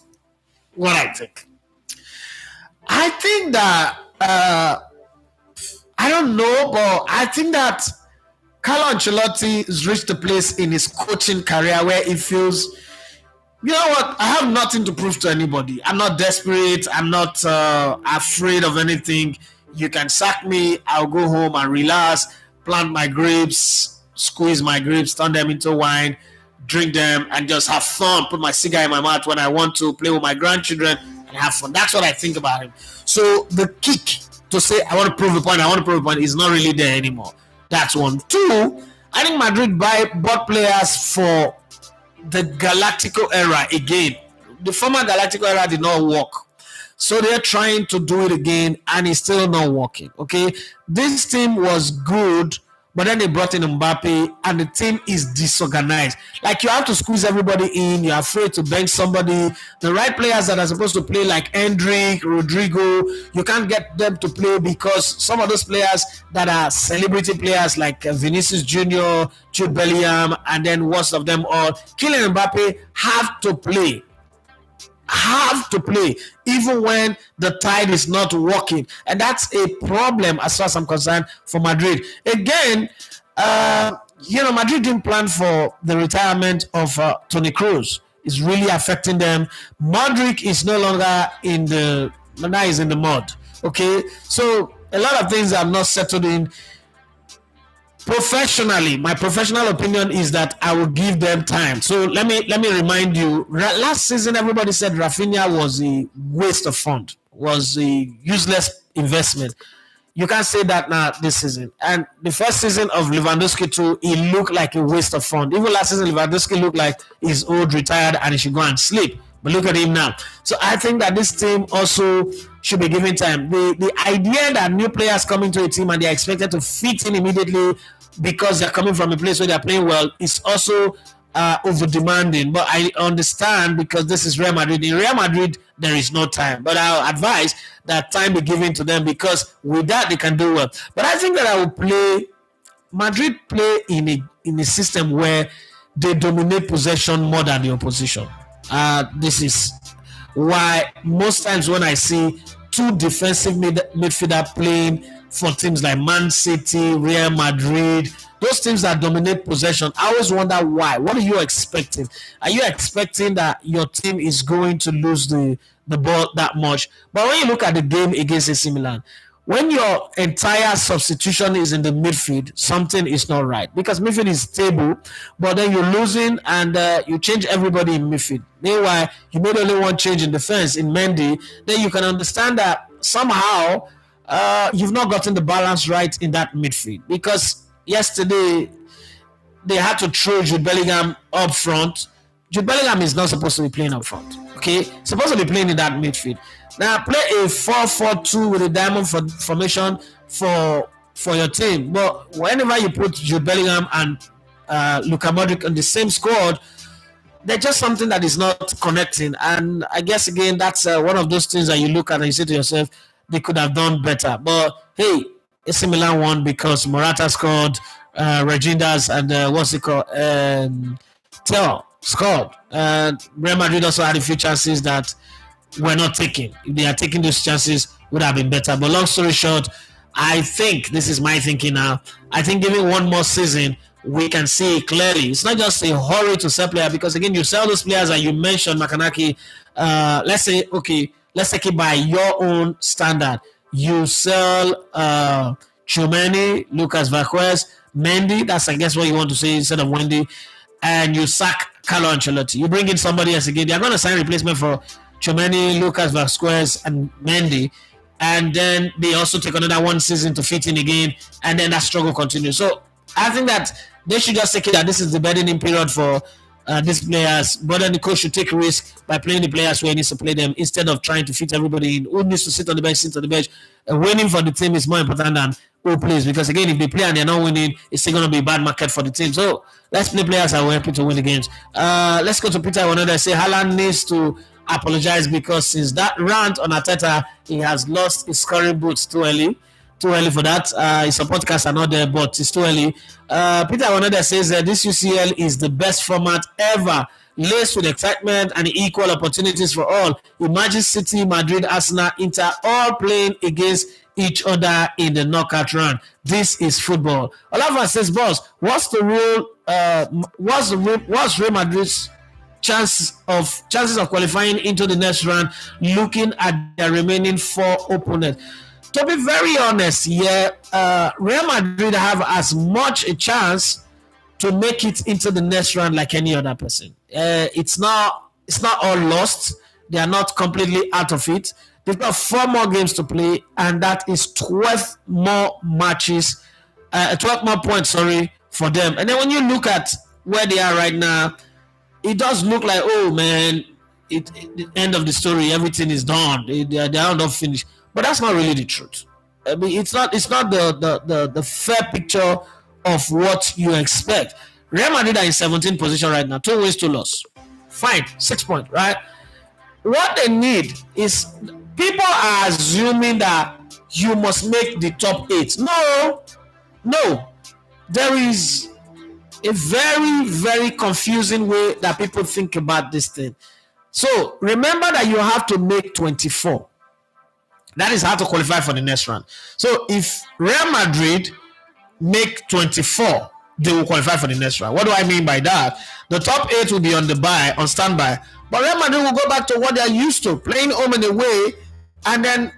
what I think. I think that I don't know, but I think that Carlo Ancelotti has reached a place in his coaching career where he feels, you know what, I have nothing to prove to anybody. I'm not desperate. I'm not afraid of anything. You can sack me. I'll go home and relax, plant my grapes, squeeze my grapes, turn them into wine, drink them, and just have fun, put my cigar in my mouth when I want to, play with my grandchildren, and have fun. That's what I think about him. So the kick to say, I want to prove a point, is not really there anymore. That's one. Two, I think Madrid bought players for the Galactico era again. The former Galactico era did not work. So they're trying to do it again, and it's still not working. Okay? This team was good, but then they brought in Mbappe, and the team is disorganized. Like, you have to squeeze everybody in. You're afraid to bench somebody. The right players that are supposed to play, like Endrick, Rodrigo, you can't get them to play because some of those players that are celebrity players, like Vinicius Jr., Jude Bellingham, and then worst of them all, Kylian Mbappe, have to play even when the tide is not working, and that's a problem as far as I'm concerned for Madrid. Again, Madrid didn't plan for the retirement of Toni Kroos. It's really affecting them. Modric is no longer in the mud. Okay, so a lot of things are not settled in. Professionally, my professional opinion is that I will give them time. So let me remind you. Last season, everybody said Rafinha was a waste of fund, was a useless investment. You can't say that now this season. And the first season of Lewandowski too, he looked like a waste of fund. Even last season, Lewandowski looked like he's old, retired, and he should go and sleep. But look at him now. So I think that this team also should be given time. The idea that new players come into a team and they are expected to fit in immediately because they're coming from a place where they're playing well is also over demanding. But I understand because this is Real Madrid. In Real Madrid, there is no time. But I'll advise that time be given to them because with that they can do well. But I think that I will Madrid play in a system where they dominate possession more than the opposition. This is why most times when I see two defensive midfielder playing for teams like Man City, Real Madrid, those teams that dominate possession, I always wonder why. What are you expecting? Are you expecting that your team is going to lose the ball that much? But when you look at the game against AC Milan, when your entire substitution is in the midfield, something is not right because midfield is stable, but then you're losing and you change everybody in midfield. Meanwhile, you made only one change in defense in Mendy. Then you can understand that somehow you've not gotten the balance right in that midfield because yesterday they had to throw Jude Bellingham up front. Jude Bellingham is not supposed to be playing up front. Okay, supposed to be playing in that midfield. Now play a 4-4-2 with a diamond formation for your team. But whenever you put Jude Bellingham and Luka Modric on the same squad, there's just something that is not connecting. And I guess again that's one of those things that you look at and you say to yourself, they could have done better. But hey, AC Milan won because Morata scored, Regindas and what's it called, Tell scored. And Real Madrid also had a few chances that were not taken. If they had taken those chances, would have been better. But long story short, I think this is my thinking now. I think giving one more season, we can see clearly. It's not just a hurry to sell players because again, you sell those players that you mentioned, Makanaki. Let's take it by your own standard. You sell Tchouaméni, Lucas Vazquez, Mendy. That's I guess what you want to say instead of Wendy, and you sack Carlo Ancelotti. You bring in somebody else again. They're going to sign replacement for Tchouaméni, Lucas Vazquez, and Mendy, and then they also take another one season to fit in again, and then that struggle continues. So I think that they should just take it that this is the bedding period for these players, but then the coach should take a risk by playing the players where he needs to play them instead of trying to fit everybody in. Who needs to sit on the bench, sit on the bench. Winning for the team is more important than who plays, because again, if they play and they're not winning, it's still going to be a bad market for the team. So let's play players that were happy to win the games. Let's go to Peter Wanada. Say Haaland needs to apologize because since that rant on Arteta, he has lost his scoring boots too early. Too early for that. His podcasts are not there, but it's too early. Peter Wanada says that this UCL is the best format ever, laced with excitement and equal opportunities for all. Imagine City, Madrid, Arsenal, Inter all playing against each other in the knockout round. This is football. Olava says, boss, what's Real Madrid's chances of qualifying into the next round looking at their remaining 4 opponents? To be very honest, Real Madrid have as much a chance to make it into the next round like any other person. It's not all lost. They are not completely out of it. They've got 4 more games to play, and that is 12 more matches, 12 more points, for them. And then when you look at where they are right now, it does look like, oh man, the end of the story, everything is done. They are not finished. But that's not really the truth. I mean, it's not the fair picture of what you expect. Real Madrid are in 17th position right now, 2 wins, 2 losses. Fine, 6 points, right? What they need is, people are assuming that you must make the top 8. No. There is a very, very confusing way that people think about this thing. So remember that you have to make 24. That is how to qualify for the next round. So if Real Madrid make 24, they will qualify for the next round. What do I mean by that? The top 8 will be on standby. But Real Madrid will go back to what they're used to, playing home and away, and then,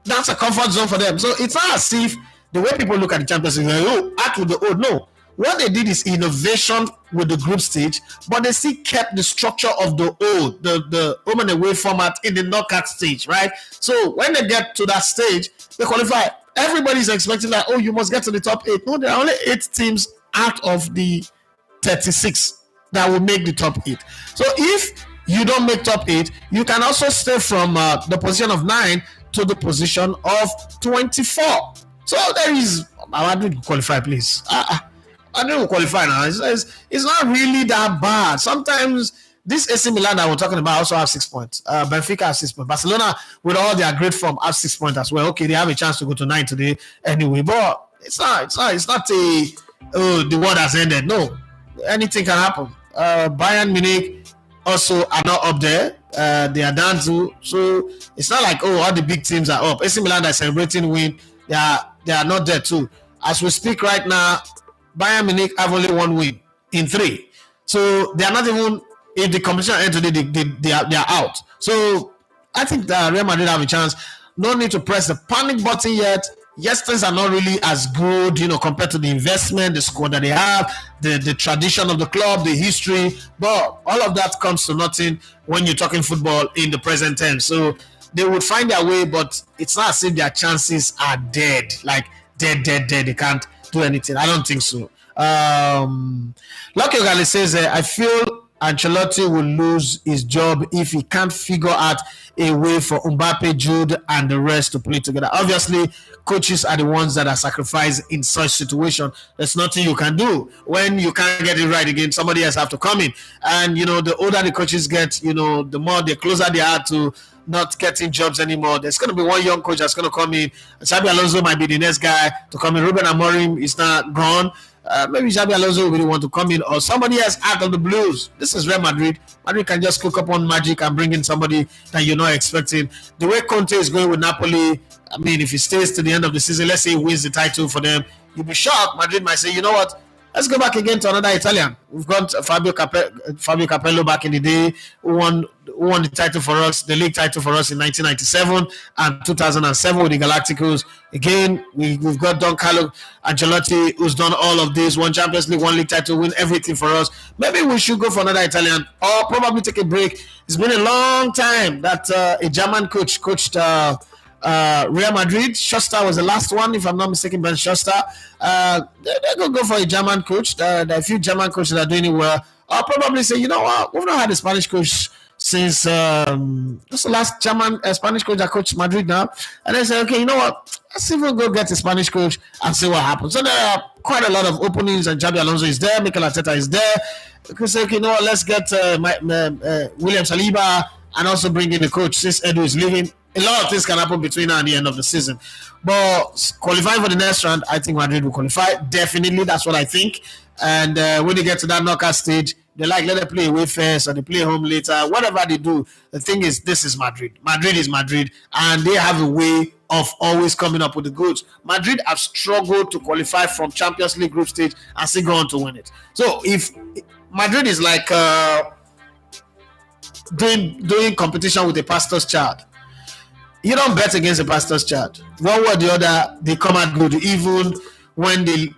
that's a comfort zone for them. So it's not as if the way people look at the Champions League, act with the old. No. What they did is innovation with the group stage, but they still kept the structure of the old, the home and away format in the knockout stage, right? So when they get to that stage, they qualify. Everybody's expecting that, you must get to the top 8. No, there are only 8 teams out of the 36 that will make the top 8. So if you don't make top 8, you can also stay from the position of 9 to the position of 24. So there is, I didn't qualify, please. I don't qualify now. It's not really that bad. Sometimes this AC Milan that we're talking about also have 6 points. Benfica have 6 points. Barcelona, with all their great form, have 6 points as well. Okay, they have a chance to go to 9 today anyway. But it's not the world has ended. No, anything can happen. Bayern Munich also are not up there. They are down too. So it's not like all the big teams are up. AC Milan that is celebrating win. They are not there too. As we speak right now, Bayern Munich have only 1 win in 3. So they are not even, if the competition ends today, they are out. So I think that Real Madrid have a chance. No need to press the panic button yet. Yes, things are not really as good, compared to the investment, the squad that they have, the tradition of the club, the history. But all of that comes to nothing when you're talking football in the present tense. So they would find their way, but it's not as if their chances are dead. Like dead. They can't do anything. I don't think so. Lucky Ogali says, I feel Ancelotti will lose his job if he can't figure out a way for Mbappe, Jude, and the rest to play together. Obviously, coaches are the ones that are sacrificed in such situation. There's nothing you can do. When you can't get it right again, somebody else have to come in. And, the older the coaches get, the more, the closer they are to not getting jobs anymore. There's going to be one young coach that's going to come in. Xabi Alonso might be the next guy to come in. Ruben Amorim is not gone. Maybe Xabi Alonso will really want to come in, or somebody else out of the blues. This is Real Madrid. Madrid can just cook up on magic and bring in somebody that you're not expecting. The way Conte is going with Napoli, I mean, if he stays to the end of the season, let's say he wins the title for them, you'll be shocked. Madrid might say, you know what? Let's go back again to another Italian. We've got Fabio Capello back in the day, who won the title for us, the league title for us in 1997 and 2007 with the Galacticos. Again, we've got Don Carlo Ancelotti, who's done all of this, won Champions League, one league title, win everything for us. Maybe we should go for another Italian, or probably take a break. It's been a long time that a German coach coached Real Madrid. Schuster was the last one, if I'm not mistaken, Ben Schuster. They're going to go for a German coach. There are a few German coaches that are doing it well. I'll probably say, you know what, we've not had a Spanish coach since what's the last German Spanish coach that coached Madrid now? And I say, okay, you know what, let's even go get a Spanish coach and see what happens. So there are quite a lot of openings, and Xabi Alonso is there, Mikel Arteta is there. You can say, okay, you know what, let's get William Saliba and also bring in the coach since Edu is leaving. A lot of things can happen between now and the end of the season. But qualifying for the next round, I think Madrid will qualify. Definitely, that's what I think. And when they get to that knockout stage, they let them play away first or they play home later. Whatever they do, the thing is, this is Madrid. Madrid is Madrid, and they have a way of always coming up with the goods. Madrid have struggled to qualify from Champions League group stage and still go on to win it. So if Madrid is like doing competition with a pastor's child, you don't bet against a pastor's child. One way or the other, they come out good, even when they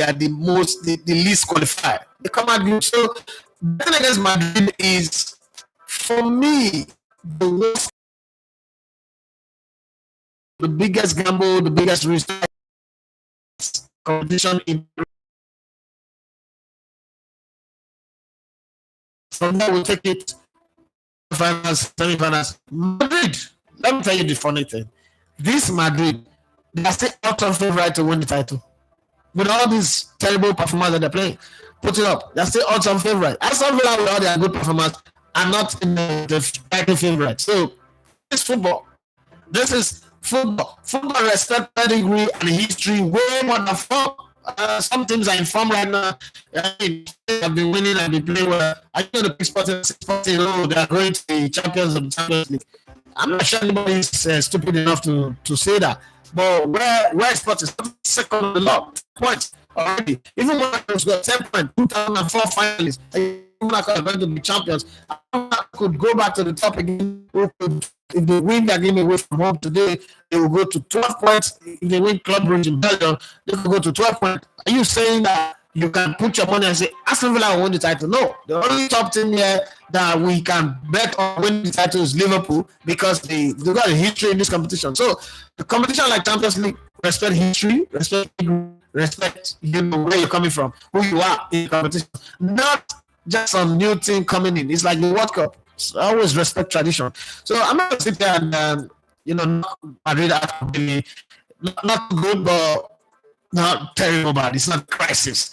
are the least qualified. They come out good. So betting against Madrid is, for me, the worst, the biggest gamble, the biggest risk competition in. From there, we'll take it finals, semi-finals. Madrid. Let me tell you the funny thing. This Madrid, they are still out of favorite to win the title. With all these terrible performance that they're playing, put it up. They're still out of favorite. Aston Villa, with all their good performance, are not in the title favorite. So, this football. This is football. Football respect pedigree and history way more than form. Some teams are in form right now. I've been winning, I've been playing well. I know the big sports, they are going to be champions of the Champions League. I'm not sure anybody is stupid enough to say that. But where sports is second on the lot, points already. Even when I got 10 points, 2004 finalists, even are going to be champions. I could go back to the top again. If they win their game away from home today, they will go to 12 points. If they win Club Brugge in Belgium, they could go to 12 points. Are you saying that you can put your money and say Aston Villa will win the title? No. The only top team here that we can bet on winning the title is Liverpool, because they got a history in this competition. So the competition like Champions League, respect history, respect where you're coming from, who you are in the competition. Not just some new thing coming in. It's like the World Cup. So I always respect tradition. So I'm not going to sit there and knock Madrid out completely. Not good, but not terrible bad. It's not a crisis.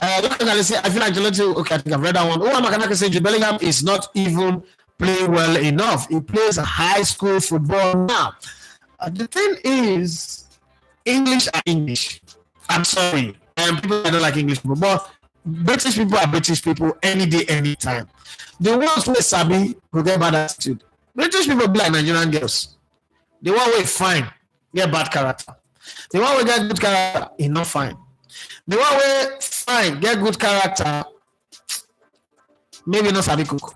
I feel like Ancelotti, okay, I think I've read that one. Oh, I'm going to say Jude Bellingham is not even playing well enough. He plays high school football now. The thing is, English are English. I'm sorry. People that don't like English people, but British people are British people any day, anytime. The ones who are sabi will get bad attitude. British people be like Nigerian girls. The one who is fine get bad character. The one who get good character is not fine. The one who fine get good character, maybe not sabi cook.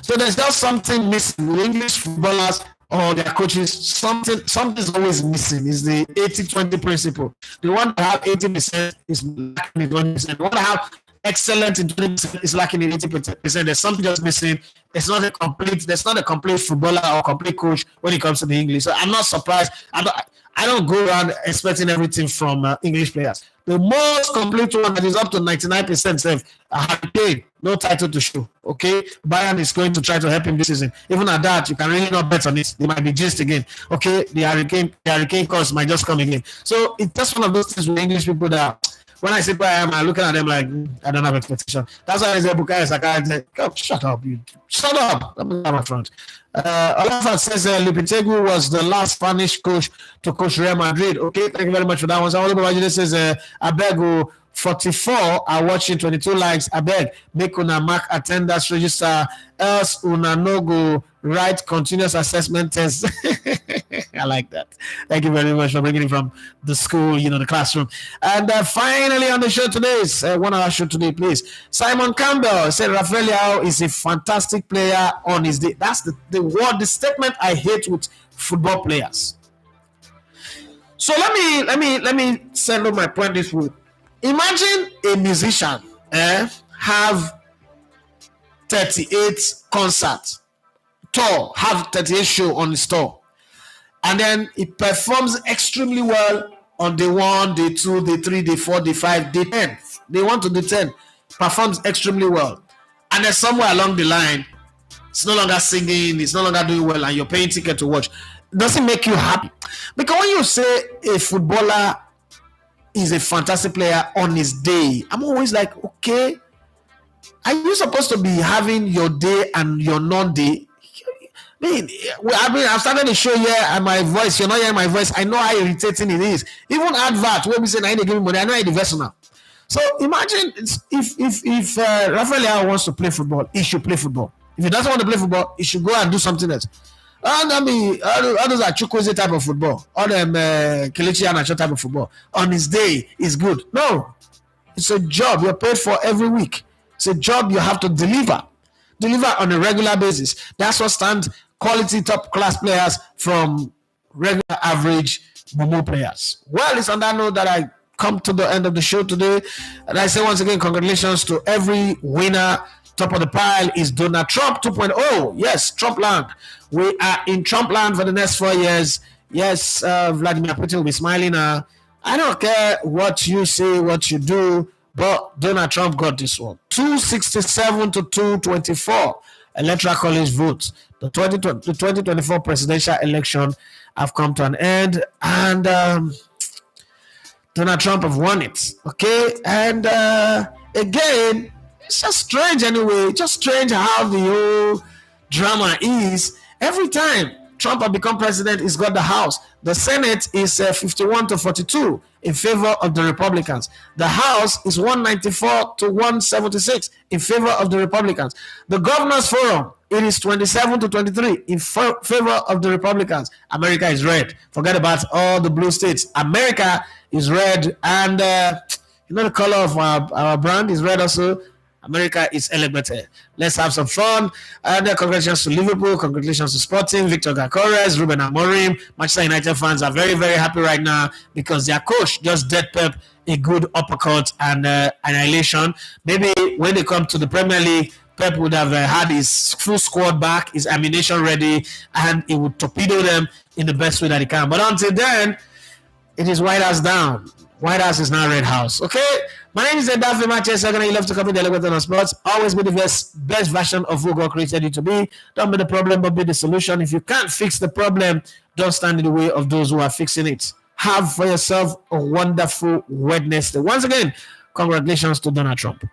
So there's just something missing with English footballers or their coaches. Something's always missing. Is the 80-20 principle. The one that have 80% is lacking in 20%. The one that have excellent in 20% is lacking in 80%. There's something just missing. There's not a complete footballer or complete coach when it comes to the English. So I'm not surprised. I don't go around expecting everything from English players. The most complete one that is up to 99% safe, Harry Kane, no title to show. Okay, Bayern is going to try to help him this season. Even at that, you can really not bet on it. They might be jinxed again. Okay, the Harry Kane course might just come again. So it's just one of those things with English people that when I say Bayern, I'm looking at them like I don't have expectation. That's why I say Bukayo Saka. I say, oh, shut up, you. Shut up. I'm not front. Olafa says Lopetegui was the last Spanish coach to coach Real Madrid. Okay, thank you very much for that one. Somebody says Abego 44 are watching 22 likes. Abeg make una mark attendance register else una no go write continuous assessment test. I like that. Thank you very much for bringing it from the school, the classroom. And finally on the show today is 1 hour show today, please. Simon Campbell said Rafael Leao is a fantastic player on his day. That's the statement I hate with football players. So let me send my point this way. Imagine a musician have 38 concerts, tour, have 38 show on his tour, and then he performs extremely well on day 1, day 2, day 3, day 4, day 5, day 10. Day 1 to day 10. performs extremely well, and then somewhere along the line, it's no longer singing, it's no longer doing well, and you're paying ticket to watch, does it make you happy? Because when you say a footballer is a fantastic player on his day, I'm always like, okay, are you supposed to be having your day and your non-day? I've started the show here and my voice, you're not hearing my voice. I know how irritating it is. Even advert, when we say I need to give me money, I know how the vessel now. So imagine if Rafael wants to play football, he should play football. If he doesn't want to play football, he should go and do something else. All those are Chukwueze type of football. All them Kelechi Iheanacho type of football. On his day is good. No, it's a job you're paid for every week. It's a job you have to deliver on a regular basis. That's what stands quality top class players from regular average Momo players. Well, it's on that note that I come to the end of the show today. And I say once again, congratulations to every winner. Top of the pile is Donald Trump 2.0. Yes, Trump land. We are in Trump land for the next 4 years. Yes, Vladimir Putin will be smiling. I don't care what you say, what you do, but Donald Trump got this one. 267 to 224 electoral college votes. The 2024 presidential election have come to an end, and Donald Trump have won it. Okay, and again, it's just strange anyway. Just strange how the whole drama is. Every time Trump has become president, he's got the House. The Senate is 51 to 42 in favor of the Republicans. The House is 194 to 176 in favor of the Republicans. The Governors Forum, it is 27 to 23 in favor of the Republicans. America is red. Forget about all the blue states. America is red, and you know the color of our brand is red also. America is elevated. Let's have some fun. And congratulations to Liverpool. Congratulations to Sporting, Victor Gakores, Ruben Amorim. Manchester United fans are very, very happy right now because their coach just dead Pep a good uppercut and annihilation. Maybe when they come to the Premier League, Pep would have had his full squad back, his ammunition ready, and he would torpedo them in the best way that he can. But until then, it is White House down. White House is now Red House. Okay? My name is Edafe Manchester. You love to cover the element on sports. Always be the best version of who God created you to be. Don't be the problem, but be the solution. If you can't fix the problem, don't stand in the way of those who are fixing it. Have for yourself a wonderful Wednesday. Once again, congratulations to Donald Trump.